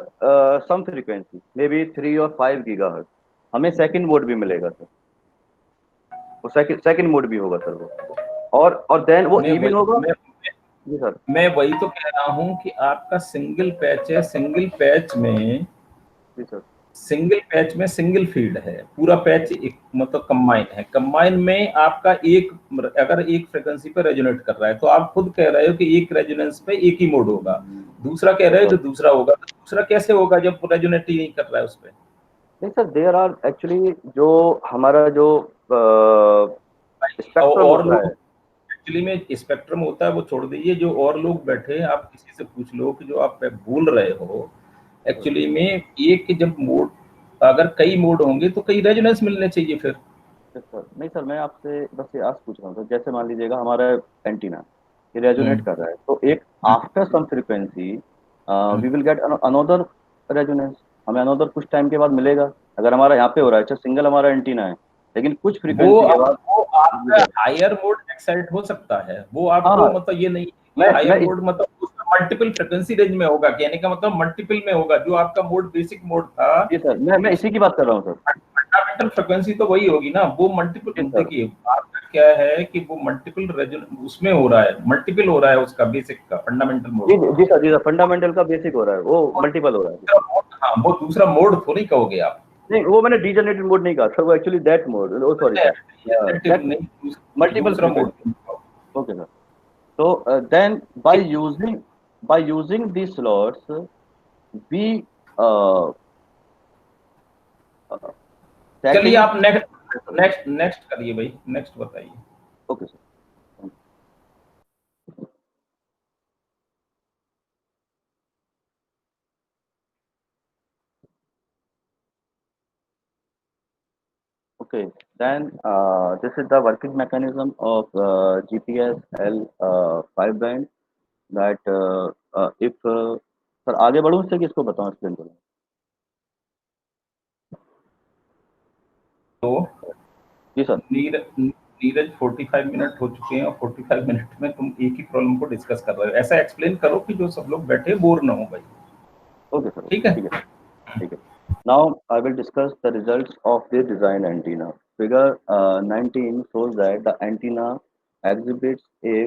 Speaker 1: some frequency maybe 3 और 5 गीगाहर्ट्ज हमें सेकंड मोड भी मिलेगा सर, वो सेकंड मोड भी होगा सर वो, और देन वो
Speaker 2: मैं
Speaker 1: इवन
Speaker 2: वही
Speaker 1: होगा।
Speaker 2: मैं
Speaker 1: जी सर,
Speaker 2: मैं वही तो कह रहा हूँ कि आपका सिंगल पैच है, सिंगल पैच में
Speaker 1: जी सर,
Speaker 2: सिंगल फील्ड है, पूरा पैच एक मतलब कंबाइन है, कंबाइन में आपका एक अगर एक फ्रिक्वेंसी पे रेजोनेट कर रहा है तो आप खुद कह रहे हो कि एक रेजोनेंस पे एक ही मोड होगा, दूसरा कह
Speaker 1: यस
Speaker 2: रहे हो
Speaker 1: सर।
Speaker 2: कि दूसरा होगा, तो दूसरा कैसे होगा जब रेजोनेट ही नहीं कर रहा है उस पे?
Speaker 1: नहीं सर, देयर आर एक्चुअली जो हमारा जो स्पेक्ट्रम
Speaker 2: और
Speaker 1: होता
Speaker 2: लोग
Speaker 1: है।
Speaker 2: एक्चुअली में स्पेक्ट्रम होता है वो छोड़ दीजिए, जो और लोग बैठे हैं आप किसी से पूछ लो कि जो आप बोल रहे हो एक्चुअली में एक जब मोड, अगर कई मोड होंगे तो कई रेजोनेंस मिलने चाहिए फिर।
Speaker 1: यस सर, नहीं सर, मैं आपसे बस ये आज पूछ रहा हूँ सर, जैसे मान लीजिएगा हमारा एंटीना ये रेजोनेट
Speaker 2: हम्म
Speaker 1: कर रहा है, तो एक
Speaker 2: hmm,
Speaker 1: after some frequency
Speaker 2: hmm.
Speaker 1: We will get another resonance, हमें अनदर कुछ टाइम के बाद मिलेगा, अगर हमारा यहाँ पे हो रहा है, अच्छा सिंगल हमारा एंटीना है, लेकिन कुछ फ्रीक्वेंसी के बाद।
Speaker 2: वो
Speaker 1: जी
Speaker 2: आपका
Speaker 1: सर,
Speaker 2: हायर मोड एक्साइट हो सकता है, वो
Speaker 1: हाँ
Speaker 2: आपको
Speaker 1: हाँ,
Speaker 2: मतलब ये नहीं है कि
Speaker 1: मैं
Speaker 2: हायर मोड मतलब उसका मल्टीपल फ्रिक्वेंसी रेंज में होगा, कहने का मतलब मल्टीपल में होगा, जो आपका मोड बेसिक मोड था
Speaker 1: जी सर, मैं इसी की बात कर रहा हूँ सर।
Speaker 2: फंडामेंटल फ्रिक्वेंसी तो वही होगी ना, वो
Speaker 1: जी
Speaker 2: मल्टीपल
Speaker 1: सर,
Speaker 2: देखिए आपका क्या है कि वो मल्टीपल उसमें हो रहा है, मल्टीपल हो रहा है उसका बेसिक का फंडामेंटल मोड।
Speaker 1: जी सर, फंडामेंटल का बेसिक हो रहा है, वो मल्टीपल हो रहा है जी सर।
Speaker 2: हाँ, वो दूसरा मोड थोड़ी कहोगे आप।
Speaker 1: नहीं, वो मैंने डीजनरेटेड मोड नहीं कहा सर, वो actually that mode, oh sorry sir, that
Speaker 2: नहीं,
Speaker 1: मल्टीपल
Speaker 2: दूसरा mode.
Speaker 1: Frequency. Okay sir, so then by using these slots we uh, uh,
Speaker 2: चलिए
Speaker 1: setting
Speaker 2: आप नेक्स्ट नेक्स्ट नेक्स्ट करिए भाई, नेक्स्ट बताइए।
Speaker 1: okay sir. Okay, then this is the working mechanism of GPS L5 band that if sir आगे बढ़ूं इससे, किसको बताऊं, explain करूं?
Speaker 2: तो
Speaker 1: जी सर,
Speaker 2: नीरज 45 मिनट हो चुके हैं और 45 मिनट में तुम एक ही प्रॉब्लम को डिस्कस कर रहे हो, ऐसा एक्सप्लेन करो कि जो सब लोग बैठे बोर ना हो भाई।
Speaker 1: ओके सर,
Speaker 2: ठीक है।
Speaker 1: ठीक है, ठीक है. Now I will discuss the results of the design antenna. Figure 19 shows that the antenna exhibits a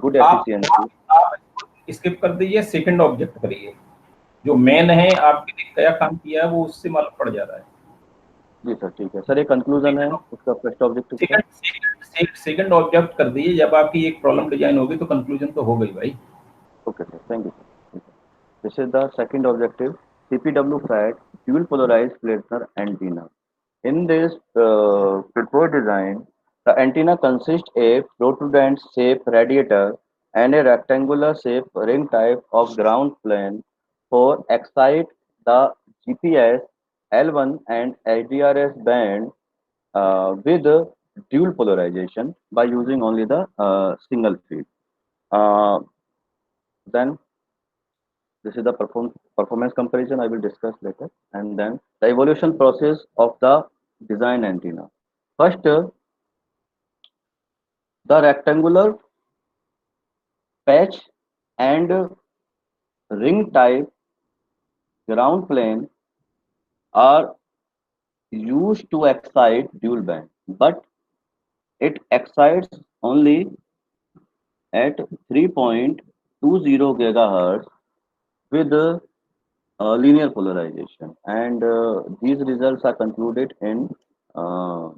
Speaker 1: good
Speaker 2: आप
Speaker 1: efficiency.
Speaker 2: आप स्किप कर दीजिए, सेकंड ऑब्जेक्ट करिए, जो मेन है आपके लिए क्या काम किया है वो उससे मालूम पड़ जा रहा है।
Speaker 1: जी सर, ठीक है सर, ये कंक्लूजन है उसका, फर्स्ट ऑब्जेक्टिव का.
Speaker 2: सेकंड सेकंड ऑब्जेक्ट कर दीजिए, जब आपकी एक प्रॉब्लम डिजाइन होगी तो कंक्लूजन तो हो गई भाई।
Speaker 1: Okay sir, thank you sir. This is the second objective, CPW FAT dual polarized planar antenna. In this proposed design, the antenna consists a protrude shape radiator and a rectangular shape ring type of ground plane for excite the GPS L1 and HDRS band with dual polarization by using only the single feed. Uh, then this is the performance comparison I will discuss later, and then the evolution process of the design antenna. First, the rectangular patch and ring type ground plane are used to excite dual band, but it excites only at 3.20 gigahertz with linear polarization, and these results are concluded in uh,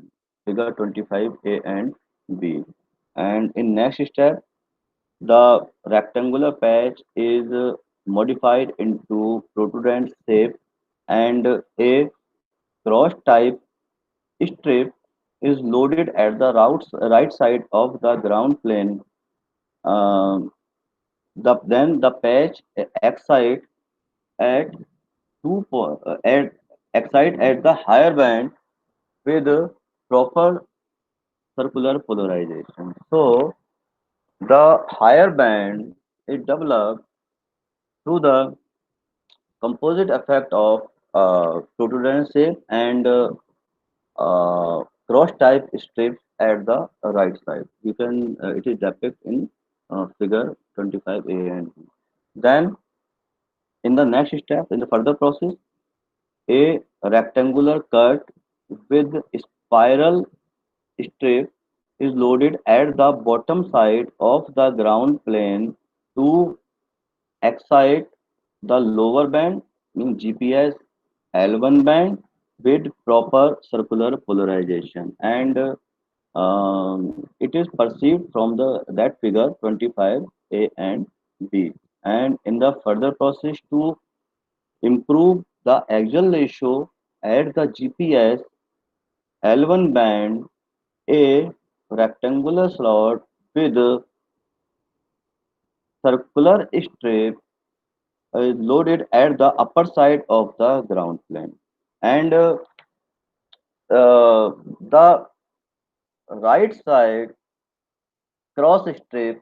Speaker 1: figure 25a and b. And in next step, the rectangular patch is modified into protrusion shape, and a cross type strip is loaded at the right side of the ground plane. Um, then the patch excite at at excite at the higher band with proper circular polarization. So the higher band is developed through the composite effect of protrusion shape and cross type strips at the right side. You can it is depicted in figure 25a and b. Then in the next step, in the further process, a rectangular cut with spiral strip is loaded at the bottom side of the ground plane to excite the lower band, means GPS L1 band, with proper circular polarization, and it is perceived from the that figure 25a and b. And in the further process to improve the axial ratio at the GPS L1 band, a rectangular slot with a circular strip is loaded at the upper side of the ground plane, and the right side cross strip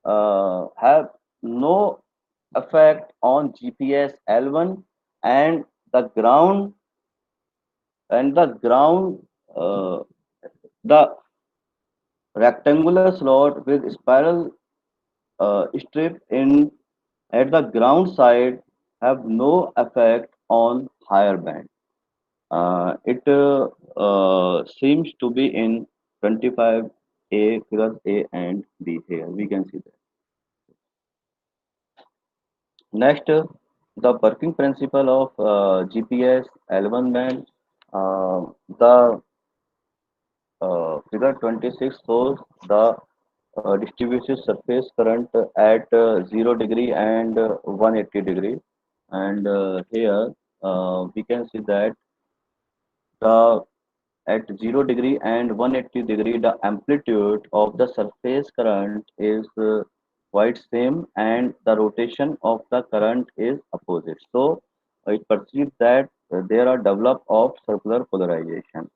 Speaker 1: have no effect on GPS L1, and the ground and the ground the rectangular slot with spiral strip in at the ground side have no effect on higher band. It seems to be in 25A, figures A and B here. We can see that. Next, the working principle of GPS L1 band. The figure 26 shows the distributed surface current at 0 degree and 180 degree. And here we can see that the at 0 degree and 180 degree, the amplitude of the surface current is quite same, and the rotation of the current is opposite. So it perceives that there are develop of circular polarization,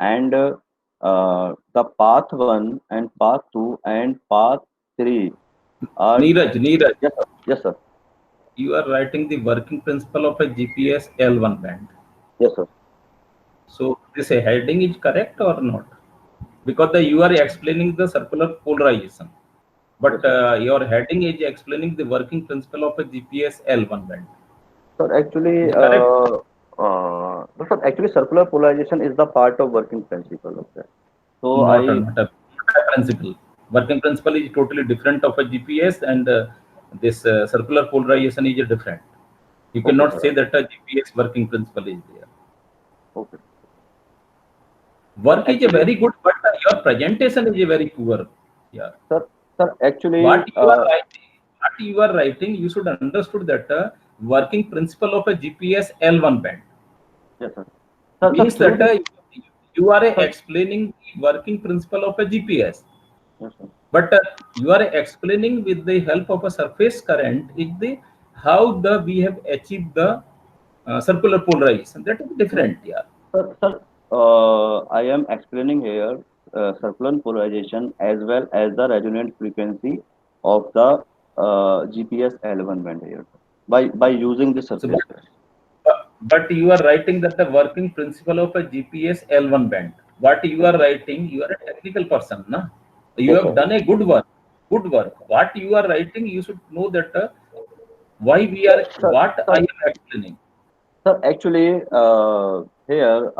Speaker 1: and the path 1 and path 2 and path 3 are
Speaker 2: Neeraj,
Speaker 1: yes sir, yes sir,
Speaker 2: you are writing the working principle of a GPS L1 band.
Speaker 1: yes sir.
Speaker 2: So this heading is correct or not? Because you are explaining the circular polarization,
Speaker 1: Yes,
Speaker 2: but
Speaker 1: sir.
Speaker 2: your heading is explaining the working principle of a GPS L1 band.
Speaker 1: So actually,
Speaker 2: Is it correct?
Speaker 1: no, sir, actually, circular polarization is the part of working principle of that. So
Speaker 2: Not a principle. Working principle is totally different of a GPS, and this circular polarization is different. You
Speaker 1: okay,
Speaker 2: cannot say
Speaker 1: sir.
Speaker 2: that a GPS working principle is there.
Speaker 1: Okay. Sir,
Speaker 2: Work is a
Speaker 1: actually,
Speaker 2: very good, but your presentation is a very poor. Yeah.
Speaker 1: sir,
Speaker 2: What
Speaker 1: actually,
Speaker 2: you are writing, you should understood that working principle of a GPS L1 band
Speaker 1: yes, sir. Sir,
Speaker 2: means
Speaker 1: through
Speaker 2: that
Speaker 1: this,
Speaker 2: you are
Speaker 1: sir,
Speaker 2: explaining the working principle of a GPS,
Speaker 1: yes, sir.
Speaker 2: but you are explaining with the help of a surface current is the how the we have achieved the circular polarization. That is
Speaker 1: No,
Speaker 2: different. Yeah.
Speaker 1: sir, I am explaining here circular polarization as well as the resonant frequency of the GPS L1 band here, sir, by using the
Speaker 2: So,
Speaker 1: surface current.
Speaker 2: but you are writing that the working principle of a GPS L1 band. What you
Speaker 1: Yes,
Speaker 2: are
Speaker 1: sir.
Speaker 2: writing, you are a technical person, na? You
Speaker 1: Yes,
Speaker 2: have
Speaker 1: sir.
Speaker 2: done a good work. Good work. What you are writing, you should know that why we are,
Speaker 1: Sir,
Speaker 2: what I
Speaker 1: sir,
Speaker 2: am explaining.
Speaker 1: Sir, actually, here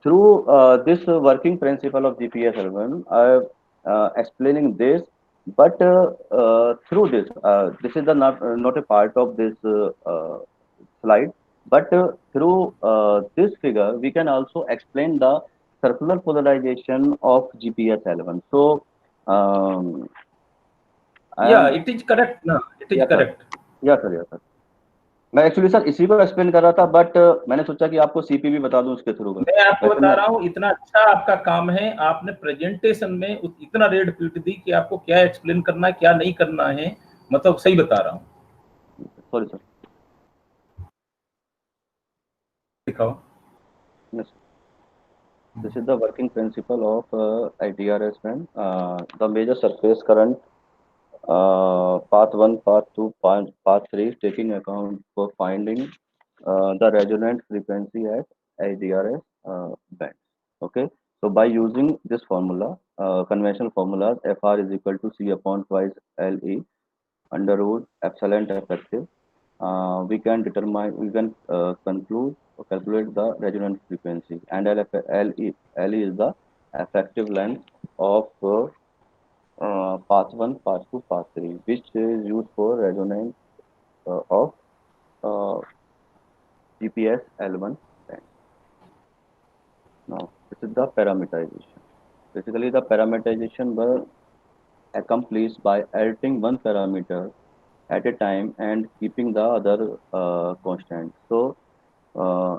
Speaker 1: through this working principle of GPS L1, explaining this, but through this, this is the not a part of this slide, but through this figure, we can also explain the circular polarization of GPS element. So, I
Speaker 2: Yeah,
Speaker 1: am,
Speaker 2: it is correct ना, it is
Speaker 1: yes sir,
Speaker 2: correct.
Speaker 1: yes sir, yes sir. मैं actually sir इसी को explain कर रहा था, but मैंने सोचा कि आपको सीपी भी बता दूं उसके थ्रू में।
Speaker 2: मैं आपको
Speaker 1: वैसे
Speaker 2: बता
Speaker 1: मैं,
Speaker 2: रहा हूँ, इतना अच्छा आपका काम है, आपने प्रेजेंटेशन में इतना रेड पीट दी कि आपको क्या एक्सप्लेन करना है, क्या नहीं करना है, मतलब सही बता रहा हूँ।
Speaker 1: सॉरी सर,
Speaker 2: दिखाओ।
Speaker 1: yes. This is the working principle of ITRS when the major surface current path 1, path 2, path 3 is taking account for finding the resonant frequency at IDRS band. Okay, so by using this formula, conventional formulas, FR is equal to C upon twice LE under root epsilon effective, we can determine, we can conclude or calculate the resonant frequency, and LE is the effective length of path 1, path 2, path 3, which is used for resonance of uh, GPS L1 band. Now, this is the parameterization. Basically, the parameterization were accomplished by altering one parameter at a time and keeping the other constant. So,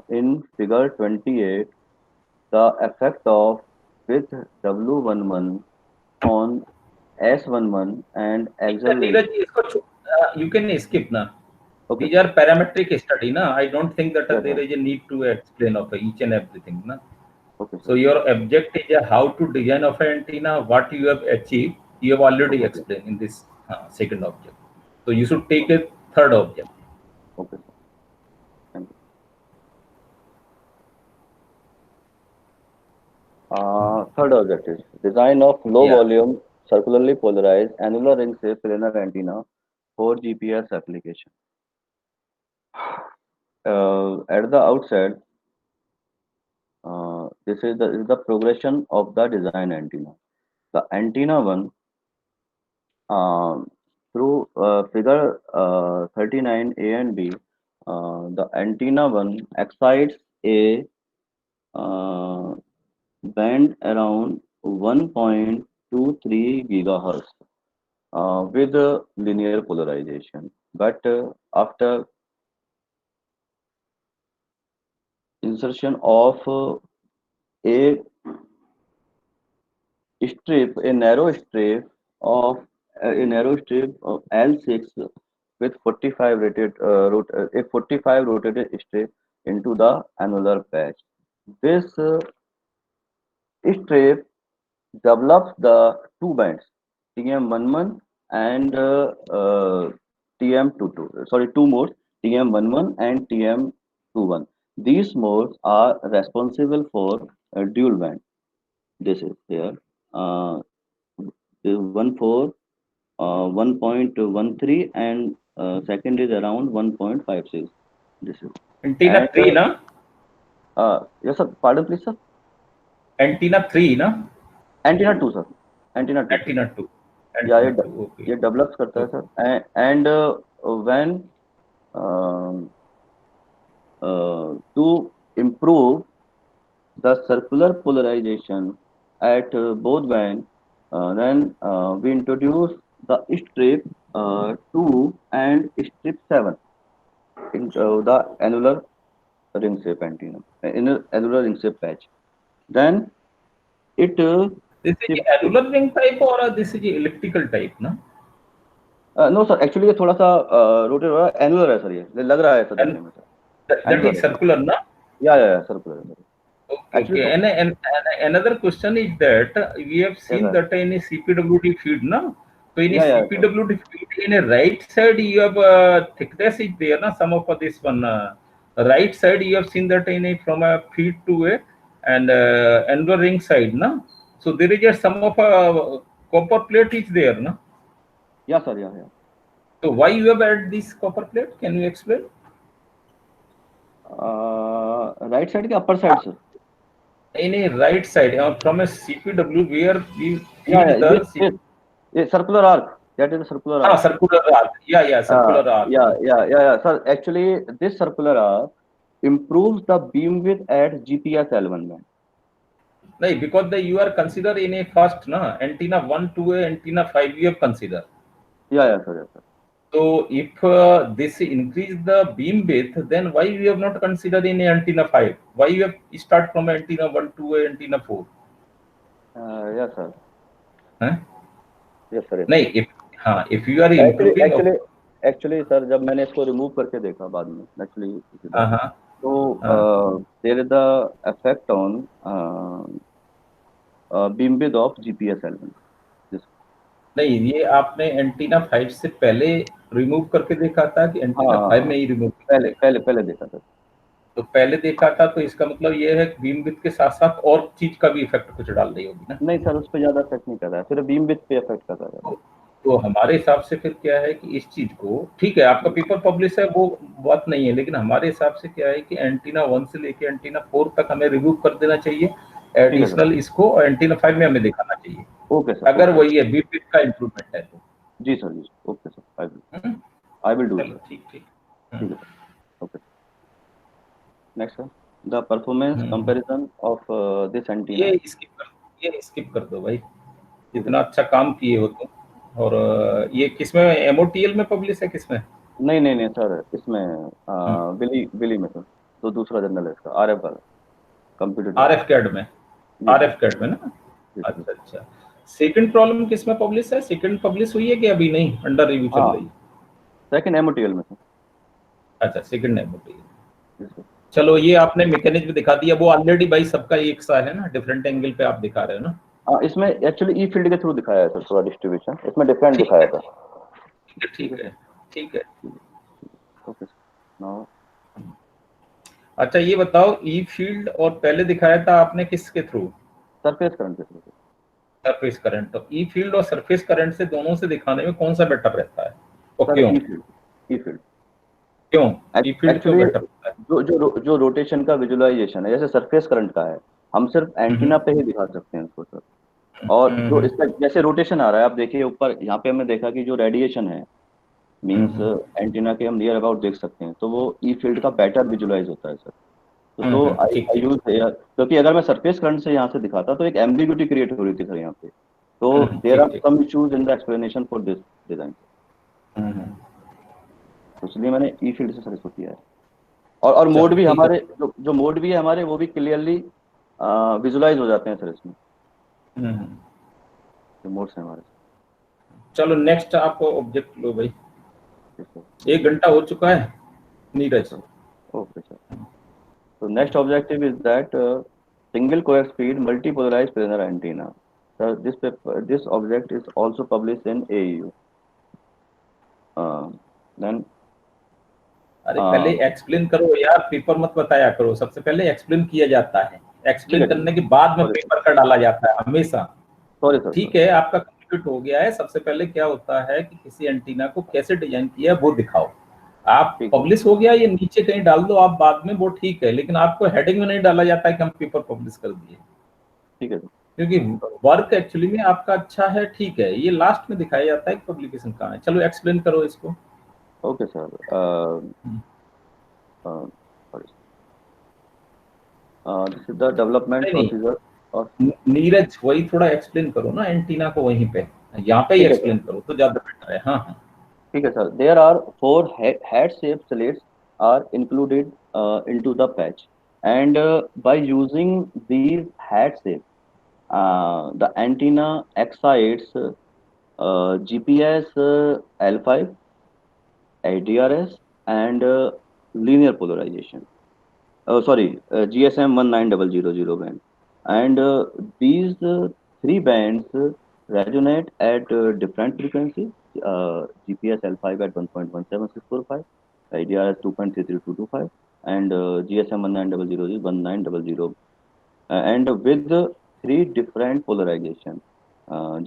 Speaker 1: in figure 28, the effect of with W11 on S11 and acceleration.
Speaker 2: Neeraj ji, इसको you can skip ना.
Speaker 1: Okay,
Speaker 2: These are parametric study na. I don't think that
Speaker 1: yes,
Speaker 2: there
Speaker 1: sir.
Speaker 2: is a need to explain of each and everything na.
Speaker 1: Okay,
Speaker 2: So
Speaker 1: sir.
Speaker 2: your object is how to design of an antenna, what you have achieved, you have already
Speaker 1: Okay,
Speaker 2: explained in this second object. So you should take a third object.
Speaker 1: okay, sir. Thank you. Third objective, design of low
Speaker 2: Yeah.
Speaker 1: volume circularly polarized annular ring shape planar antenna for GPS application. At the outset, this is the progression of the design antenna. The antenna one, through figure 39 A and B, the antenna one excites a uh, band around 1.23 gigahertz with linear polarization. But after insertion of a a narrow strip of L6 with 45 a 45 rotated strip into the annular patch. This strip develops the two bands, TM11 and TM22. Sorry, two modes, TM11 and TM21. These modes are responsible for dual band. This is here. Uh, the one for 1.13 and second is around 1.56. This is
Speaker 2: Antenna
Speaker 1: and
Speaker 2: 3 na.
Speaker 1: yes sir. Pardon please sir.
Speaker 2: Antenna 3 na.
Speaker 1: Antenna 2 sir. Antenna 2.
Speaker 2: Antenna 2.
Speaker 1: या
Speaker 2: Antenna 2. Okay.
Speaker 1: ये develops करता है
Speaker 2: Okay.
Speaker 1: Sir and when to improve the circular polarization at both bands, then we introduce the strip 2 and strip 7 in the annular ring shape antenna, in a annular ring shape patch. Then it
Speaker 2: This is
Speaker 1: shifts to,
Speaker 2: annular ring type or this is elliptical type na.
Speaker 1: No sir actually ये थोड़ा सा rotate हो रहा है, annular है sir, ये लग रहा है सर
Speaker 2: And
Speaker 1: देखने में सर,
Speaker 2: that
Speaker 1: एनुलर
Speaker 2: is
Speaker 1: है,
Speaker 2: circular na.
Speaker 1: या सर्कुलर है सर
Speaker 2: Okay,
Speaker 1: एक्चुअली
Speaker 2: okay.
Speaker 1: तो,
Speaker 2: And another question is that we have
Speaker 1: yes
Speaker 2: seen
Speaker 1: sir,
Speaker 2: that in a CPWD feed, na. So in a
Speaker 1: या sir,
Speaker 2: CPWD feed, in a right side you have thickness is there, na. Some of this one, right side you have seen that in a from a feed to a and angular ring side, na. So there is a some of a copper plate is there, na.
Speaker 1: या sir, या
Speaker 2: So why you have added this copper plate? Can you explain?
Speaker 1: Right side के upper side sir,
Speaker 2: नहीं, right side from a CPW where we
Speaker 1: Yeah,
Speaker 2: feed the
Speaker 1: circular arc. That is a circular arc.
Speaker 2: circular arc. Yeah, circular arc.
Speaker 1: Yeah. Sir, actually, this circular arc improves the beam width at GPS L1 band.
Speaker 2: नहीं, because you are consider in a first na antenna 1 to a antenna 5 you have consider.
Speaker 1: Yeah, sir.
Speaker 2: So if this increase the beam width, then why you have not considered in antenna 5? Why you have start from antenna 1 to antenna 4?
Speaker 1: Yes, sir.
Speaker 2: Huh?
Speaker 1: Yes, sir.
Speaker 2: नहीं, if you are including
Speaker 1: Actually, sir, जब मैंने इसको remove करके देखा बाद में, actually, तो there is the effect on beam width of GPS L1.
Speaker 2: नहीं, ये आपने एंटीना 5 से पहले रिमूव करके देखा था कि एंटीना 5 में ही रिमूव?
Speaker 1: पहले देखा था।
Speaker 2: तो पहले देखा था, तो इसका मतलब ये है कि बीम विड्थ के साथ साथ और चीज का भी इफेक्ट कुछ डाल रही होगी ना?
Speaker 1: नहीं सर, उस पर ज्यादा इफेक्ट नहीं कर रहा है, सिर्फ बीम विड्थ पे इफेक्ट कर रहा है।
Speaker 2: तो हमारे हिसाब से फिर क्या है कि इस चीज को, ठीक है आपका पेपर पब्लिश है वो बात नहीं है, लेकिन हमारे हिसाब से क्या है कि एंटीना 1 से लेके एंटीना 4 तक हमें रिव्यू कर देना चाहिए, एडिशनल इसको एंटीना 5 में हमें दिखाना चाहिए।
Speaker 1: ओके सर,
Speaker 2: अगर वही है बीम विड्थ का इंप्रूवमेंट है तो।
Speaker 1: जी सर, जी okay sir, I will do.
Speaker 2: ठीक
Speaker 1: है, okay. Next sir, the performance comparison of this antenna.
Speaker 2: ये स्किप कर दो भाई, इतना अच्छा काम किए हो तुम। और ये किसमें, एमओटीएल में पब्लिश है किसमें?
Speaker 1: नहीं सर, इसमें विली में सर, तो दूसरा जर्नल है इसका, आरएफ वाला, कंप्यूटर
Speaker 2: आरएफ कैड में ना? अच्छा। सेकंड प्रॉब्लम किसमें पब्लिश है? सेकंड पब्लिश हुई है कि अभी नहीं, अंडर रिव्यू चल रही है?
Speaker 1: सेकंड एमओटीएल में सर।
Speaker 2: अच्छा, सेकंड एमओटीएल। चलो, ये आपने मैकेनिज्म दिखा दिया, वो ऑलरेडी भाई सबका एक सा है ना, डिफरेंट एंगल पे आप दिखा रहे हो ना?
Speaker 1: इसमें एक्चुअली ई फील्ड के थ्रू दिखाया है सर, थोड़ा डिस्ट्रीब्यूशन इसमें डिफरेंट दिखाया था। ठीक है। ओके नाउ,
Speaker 2: अच्छा ये बताओ, ई फील्ड और पहले दिखाया था आपने किसके थ्रू?
Speaker 1: सरफेस करंट के थ्रू।
Speaker 2: Surface current. तो ई फील्ड और सरफेस करंट से दोनों से दिखाने में कौन सा बेटर रहता है और क्यों?
Speaker 1: ई फील्ड।
Speaker 2: क्यों ई फील्ड क्यों बेटर रहता है?
Speaker 1: जो रोटेशन का विजुअलाइजेशन है, जैसे सरफेस करंट का है, हम सिर्फ एंटीना पे ही दिखा सकते हैं इसको सर। और जो इसका जैसे रोटेशन आ रहा है, आप देखिए ऊपर यहाँ पे हमने देखा कि जो रेडिएशन है मींस एंटीना के हम नियर अबाउट देख सकते हैं, तो वो ई फील्ड का बेटर विजुअलाइज होता है सर। तो आई यूज हियर, क्योंकि अगर मैं सरफेस करंट से यहाँ से दिखाता तो एक एम्बिग्यूटी क्रिएट हो रही थी सर यहाँ पे, तो there are some issues in the explanation for this design, इसलिए मैंने ई फील्ड से सर इसको किया है। और मोड भी हमारे जो मोड भी है हमारे, वो भी क्लियरली विजुअलाइज हो जाते हैं सर इसमें, जो मोड्स हैं हमारे।
Speaker 2: चलो नेक्स्ट आप ऑब्जेक्ट लो भाई, 1 घंटा हो चुका है Neeraj.
Speaker 1: Okay sir, so next objective is that single coax feed multipolarized planar antenna. So this object is also published in AEU. Then
Speaker 2: अरे पहले एक्सप्लेन करो यार, पेपर मत बताया करो, सबसे पहले एक्सप्लेन किया जाता है, एक्सप्लेन करने के बाद में पेपर का डाला जाता है हमेशा।
Speaker 1: सॉरी सर,
Speaker 2: ठीक है, आपका कंप्लीट हो गया है। सबसे पहले क्या होता है कि किसी एंटीना को कैसे डिजाइन किया है वो दिखाओ। आप पब्लिश हो गया, ये नीचे कहीं डाल दो आप बाद में, वो ठीक है, लेकिन आपको हेडिंग में नहीं डाला जाता है कि हम पेपर पब्लिश कर दिए।
Speaker 1: ठीक है,
Speaker 2: क्योंकि वर्क एक्चुअली में आपका अच्छा है, ठीक है, ये लास्ट में दिखाया जाता है कि पब्लिकेशन कहाँ है। चलो एक्सप्लेन करो इसको।
Speaker 1: Okay sir, this is the development procedure और
Speaker 2: नीरज वही थोड़ा एक्सप्लेन करो ना एंटीना को, वहीं पे यहाँ पे ही एक्सप्लेन करो तो ज्यादा बेटर है। हाँ
Speaker 1: ठीक है sir. There are 4 head shaped slits are included into the patch, and by using these head shapes the antenna excites GPS L5, ADRS and linear polarization, GSM 19000 band, and these 3 bands resonate at different frequencies. GPS L5 at 1.17645, ADRS 2.33225, and GSM 19000 is 1900, and with 3 different polarization.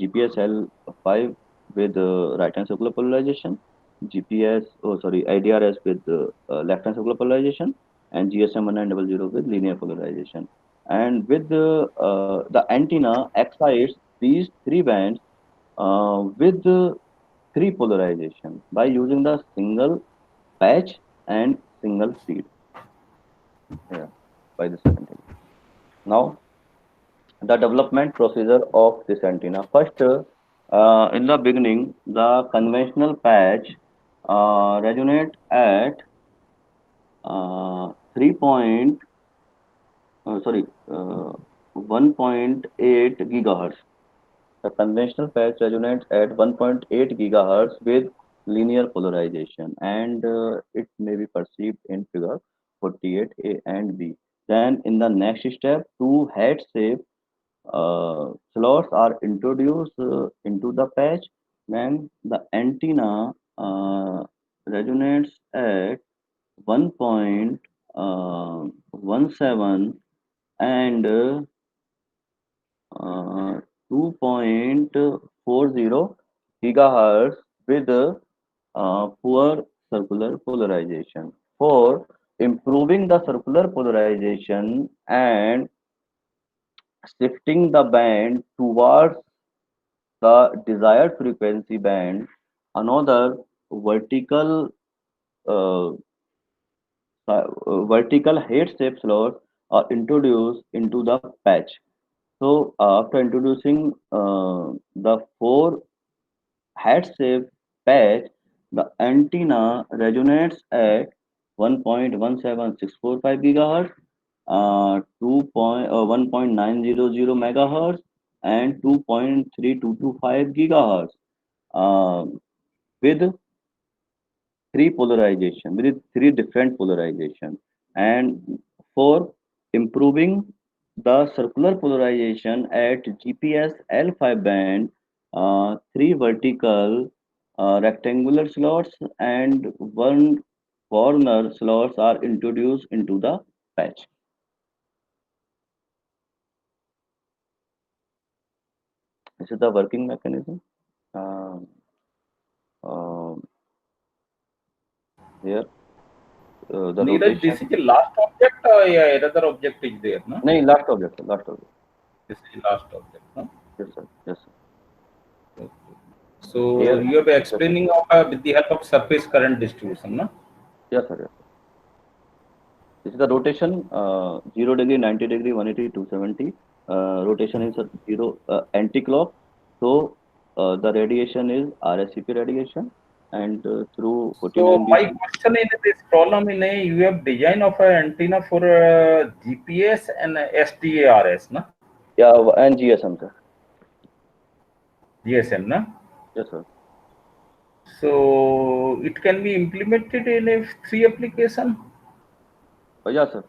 Speaker 1: GPS L5 with right hand circular polarization, ADRS with left hand circular polarization, and GSM 1900 with linear polarization. and with the antenna excites these three bands with three polarization by using the single patch and single feed. Yeah, by this antenna. Now, the development procedure of this antenna. First, in the beginning, the conventional patch resonate at 3 point, sorry, 1.8 gigahertz. The conventional patch resonates at 1.8 gigahertz with linear polarization, and it may be perceived in figure 48A and B. Then, in the next step, two head-shaped slots are introduced into the patch. Then, the antenna resonates at 1.17 and 2.40 gigahertz with poor circular polarization. For improving the circular polarization and shifting the band towards the desired frequency band, another vertical uh, vertical head-shaped slot are introduced into the patch. So after introducing the four head-shaped patch, the antenna resonates at 1.17645 gigahertz, 1.900 megahertz, and 2.3225 gigahertz uh, with three different polarization. And for improving the circular polarization at GPS L5 band, three vertical rectangular slots and one corner slots are introduced into the patch. This is the working mechanism. Uh, uh, Here, the
Speaker 2: Neeraj,
Speaker 1: rotation.
Speaker 2: this is the last object or yeah, another object is there, no?
Speaker 1: No, last object, last object.
Speaker 2: This is the last object, no?
Speaker 1: Yes, sir. Yes, sir.
Speaker 2: Okay. So
Speaker 1: Here,
Speaker 2: you are
Speaker 1: yes, sir.
Speaker 2: explaining of, with the help of surface current distribution, no?
Speaker 1: Yes, sir. Yes. This is the rotation 0 degree, 90 degree, 180, 270. Rotation is 0 anti-clock. So the radiation is RSCP radiation, and through
Speaker 2: So
Speaker 1: 49
Speaker 2: my
Speaker 1: dB.
Speaker 2: question in this problem in a you have design of an antenna for GPS and SDARS, no?
Speaker 1: Yeah, and GSM, sir.
Speaker 2: GSM, no?
Speaker 1: Yes, sir.
Speaker 2: So it can be implemented in a three application.
Speaker 1: Yes, sir.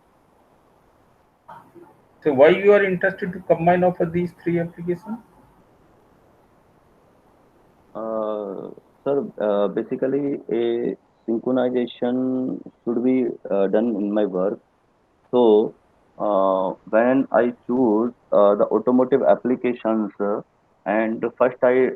Speaker 2: So why you are interested to combine of these three applications?
Speaker 1: Uh, Sir, basically a synchronization should be done in my work. So when I choose the automotive applications, and first I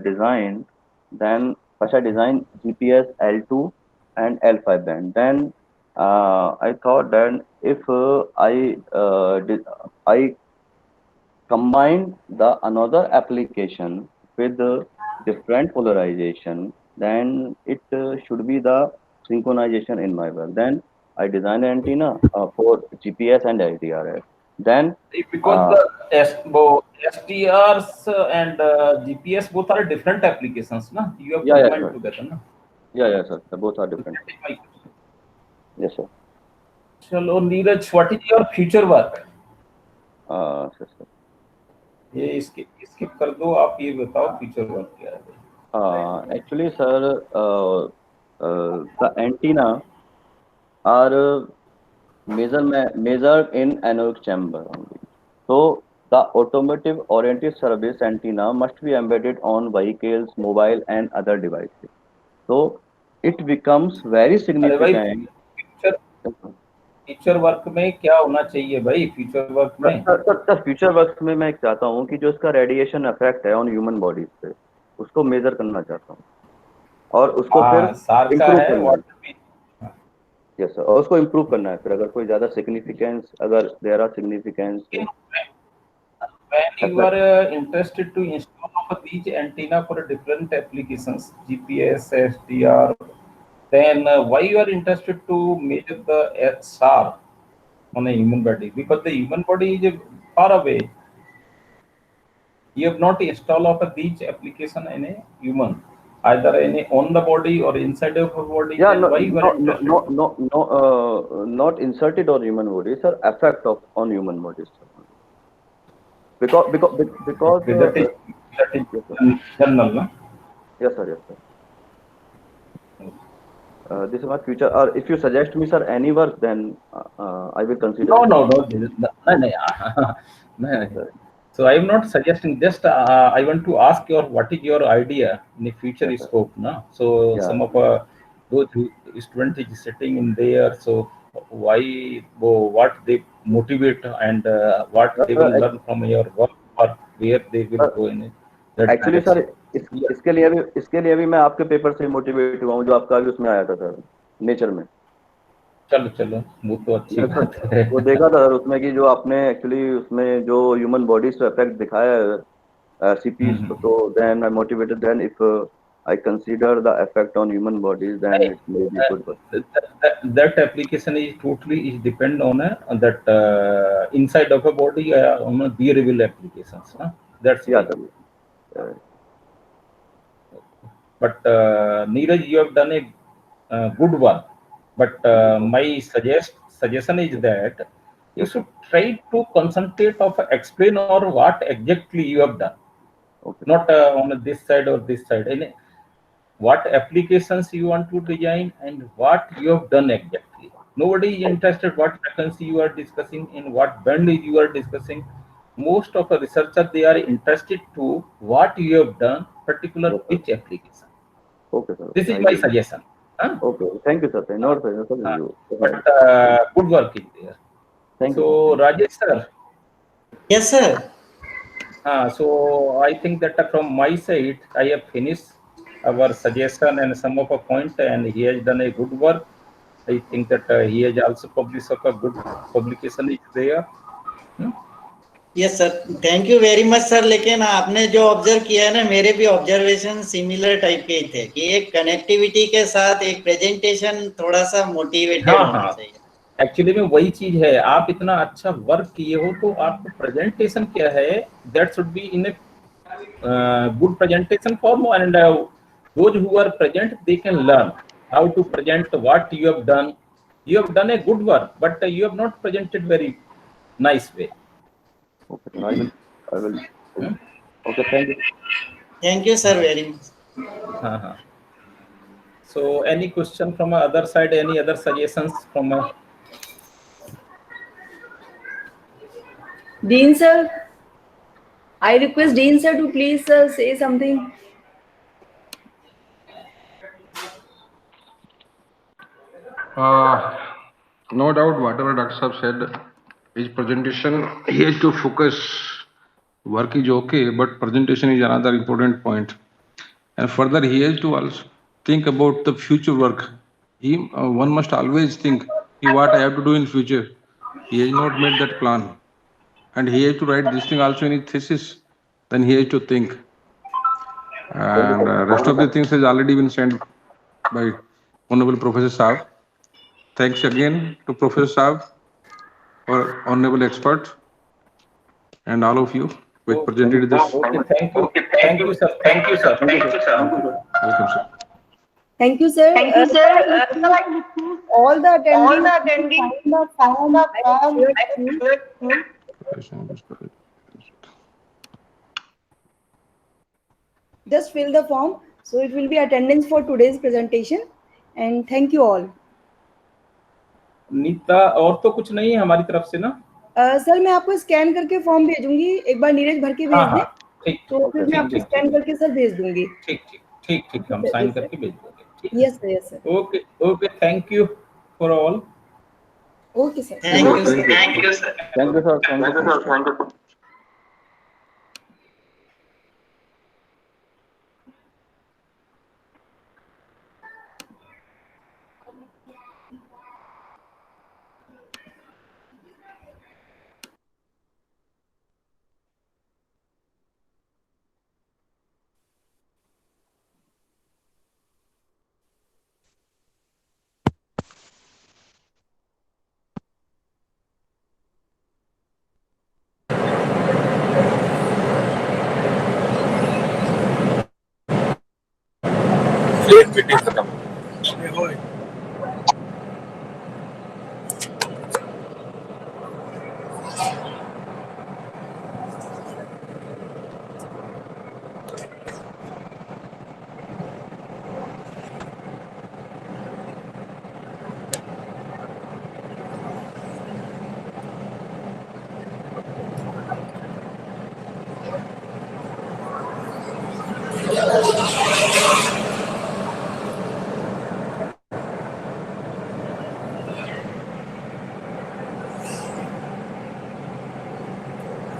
Speaker 1: design, then first I design GPS L2 and L5 band. Then I thought then if I combine the another application with the different polarization, then it should be the synchronization in my work. Then I design an antenna for GPS and LDRS. Then
Speaker 2: Because
Speaker 1: uh,
Speaker 2: the both SDRs and GPS both are different applications, na? You have
Speaker 1: yeah, yeah,
Speaker 2: combined
Speaker 1: sure.
Speaker 2: together, na?
Speaker 1: Yeah, sir. Both are
Speaker 2: So
Speaker 1: different.
Speaker 2: that is my question.
Speaker 1: Yes, sir.
Speaker 2: चलो Neeraj, what is your future work?
Speaker 1: Sir.
Speaker 2: ये skip कर दो, आप ये बताओ future work क्या है?
Speaker 1: Actually, sir, the antenna are measured in anodes chamber only. So the automotive oriented service antenna must be embedded on vehicles, mobile and other devices. So it becomes very
Speaker 2: अरे भाई
Speaker 1: significant.
Speaker 2: future work में क्या होना चाहिए भाई future work में?
Speaker 1: Sir future work में मैं चाहता हूँ कि जो इसका रेडिएशन इफेक्ट है ऑन ह्यूमन बॉडीज पे, उसको मेजर करना चाहता हूँ और उसको फिर
Speaker 2: हाँ सार का
Speaker 1: इम्प्रूव
Speaker 2: है
Speaker 1: करना है।
Speaker 2: what
Speaker 1: यस सर, और उसको इम्प्रूव करना है फिर, अगर कोई ज़्यादा सिग्निफिकेंस, अगर there are significance
Speaker 2: When you are interested to install of these antenna for different applications, GPS, SDR, then why you are interested to measure the SAR on a human body? Because the human body is far away. You have not installed of these application in a human, either in a, on the body or inside of a body.
Speaker 1: Yeah,
Speaker 2: Then why you are interested?
Speaker 1: not inserted on human body, sir. Effect of on human body, sir. Because
Speaker 2: Okay, that is
Speaker 1: yes, sir.
Speaker 2: general, no?
Speaker 1: Yes, sir. Yes, sir. This is my future. Or if you suggest me, sir, any work, then I will consider
Speaker 2: No,
Speaker 1: it.
Speaker 2: no, no, no, no, no.
Speaker 1: Yes,
Speaker 2: No.
Speaker 1: sir.
Speaker 2: So I am not suggesting. Just I want to ask your what is your idea in the future
Speaker 1: Yes, sir.
Speaker 2: scope, no? So
Speaker 1: Yeah.
Speaker 2: some of those who student is sitting in there. So why, what they motivate and what they will
Speaker 1: Uh,
Speaker 2: learn from your work or where they will
Speaker 1: uh,
Speaker 2: go in that
Speaker 1: actually sir
Speaker 2: direction. Yeah.
Speaker 1: इसके लिए भी मैं आपके paper से motivate हुआ हूँ, जो आपका भी उसमें आया था सर, नेचर में।
Speaker 2: चलो चलो, वो तो अच्छी
Speaker 1: यस
Speaker 2: बात
Speaker 1: सर,
Speaker 2: है।
Speaker 1: वो देखा था सर उसमें कि जो आपने एक्चुअली उसमें जो ह्यूमन बॉडीज पे इफेक्ट दिखाया है सीपीज को, तो then I motivated, then if I consider the effect on human bodies, then it may be good.
Speaker 2: That application is totally is depend on that inside of a body on a wearable applications. Huh? That's
Speaker 1: या
Speaker 2: why.
Speaker 1: Sir,
Speaker 2: But Neeraj, you have done a good work. But my suggestion is that you
Speaker 1: yes sir,
Speaker 2: should try to concentrate of explain or what exactly you have done,
Speaker 1: okay sir,
Speaker 2: not on this side or this side. And what applications you want to design and what you have done exactly. Nobody is interested what frequency you are discussing, in what band you are discussing. Most of a researcher, they are interested to what you have done, particular
Speaker 1: yes sir,
Speaker 2: which application.
Speaker 1: Okay sir,
Speaker 2: This is
Speaker 1: I
Speaker 2: my
Speaker 1: will,
Speaker 2: suggestion. Huh?
Speaker 1: Okay, thank you sir, not sir,
Speaker 2: Uh,
Speaker 1: you,
Speaker 2: but good work is there.
Speaker 1: Thank you
Speaker 2: So
Speaker 1: sir,
Speaker 2: Rajesh sir,
Speaker 4: Yes, sir.
Speaker 2: so I think that from my side, I have finished our suggestion and some of a point, and he has done a good work. I think that he has also published a good publication is there. Hmm?
Speaker 4: Yes sir, thank you very much sir. लेकिन आपने जो observe किया है ना, मेरे भी observation similar type के ही थे कि एक कनेक्टिविटी के साथ एक प्रेजेंटेशन थोड़ा सा मोटिवेटेड
Speaker 2: हाँ
Speaker 4: होना
Speaker 2: हाँ,
Speaker 4: चाहिए।
Speaker 2: एक्चुअली में वही चीज है। आप इतना अच्छा वर्क किए हो तो आपको प्रेजेंटेशन क्या है, that should be in A good presentation form, and those who are present, they can learn how to present what you have done. You have done a good work, but you have not presented very nice way.
Speaker 1: Okay sir, I will,
Speaker 2: Hmm?
Speaker 1: Okay, thank you.
Speaker 4: Thank you sir very much.
Speaker 2: Uh-huh. So any question from other side, any other suggestions from
Speaker 3: Dean sir, I request Dean sir to please say something.
Speaker 5: No doubt, whatever Dr. Saab said, his presentation, he has to focus. Work is okay, but presentation is another important point. And further, he has to also think about the future work. One must always think what I have to do in future. He has not made that plan, and he has to write this thing also in his thesis. Then he has to think, and rest of the things has already been sent by Honorable Professor Saab. Thanks again to Professor Saab, our honorable expert, and all of you who
Speaker 2: okay,
Speaker 5: presented this.
Speaker 2: okay, thank you sir, thank you sir.
Speaker 5: Welcome, sir.
Speaker 3: Thank you, sir. Sir, all the attendees sign the form I have shared with you. Just fill the form. So it will be attendance for today's presentation. And thank you all.
Speaker 2: Neeta, और तो कुछ नहीं है हमारी तरफ से ना?
Speaker 3: Sir मैं आपको स्कैन करके फॉर्म भेजूंगी, एक बार नीरज भर के भेज दें,
Speaker 2: ठीक,
Speaker 3: तो फिर मैं आपको
Speaker 2: ठीक,
Speaker 3: स्कैन करके सर भेज दूंगी।
Speaker 2: ठीक, हम साइन करके भेज देंगे।
Speaker 3: Yes sir.
Speaker 2: Okay, thank you for all.
Speaker 3: Okay sir,
Speaker 4: thank you sir.
Speaker 1: Thank you sir, thank you.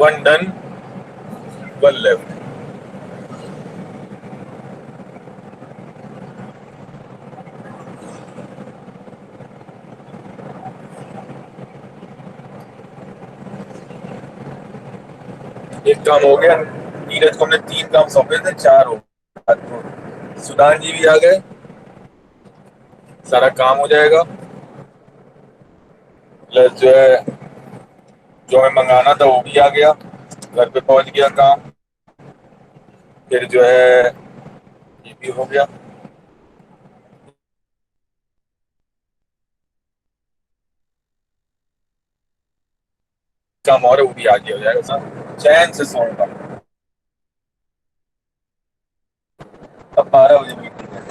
Speaker 6: 1 done, 1 left. एक काम हो गया, नीरज को हमने 3 काम सौंपे थे, 4 हो गए। सुदान जी भी आ गए, सारा काम हो जाएगा। प्लस जो है, जो हमें मंगाना था वो भी आ गया, घर पे पहुंच गया काम। फिर जो है ये भी हो गया। काम और है, वो भी आगे हो जाएगा सर, चैन से सोऊंगा। अब 12 बजे मीटिंग है।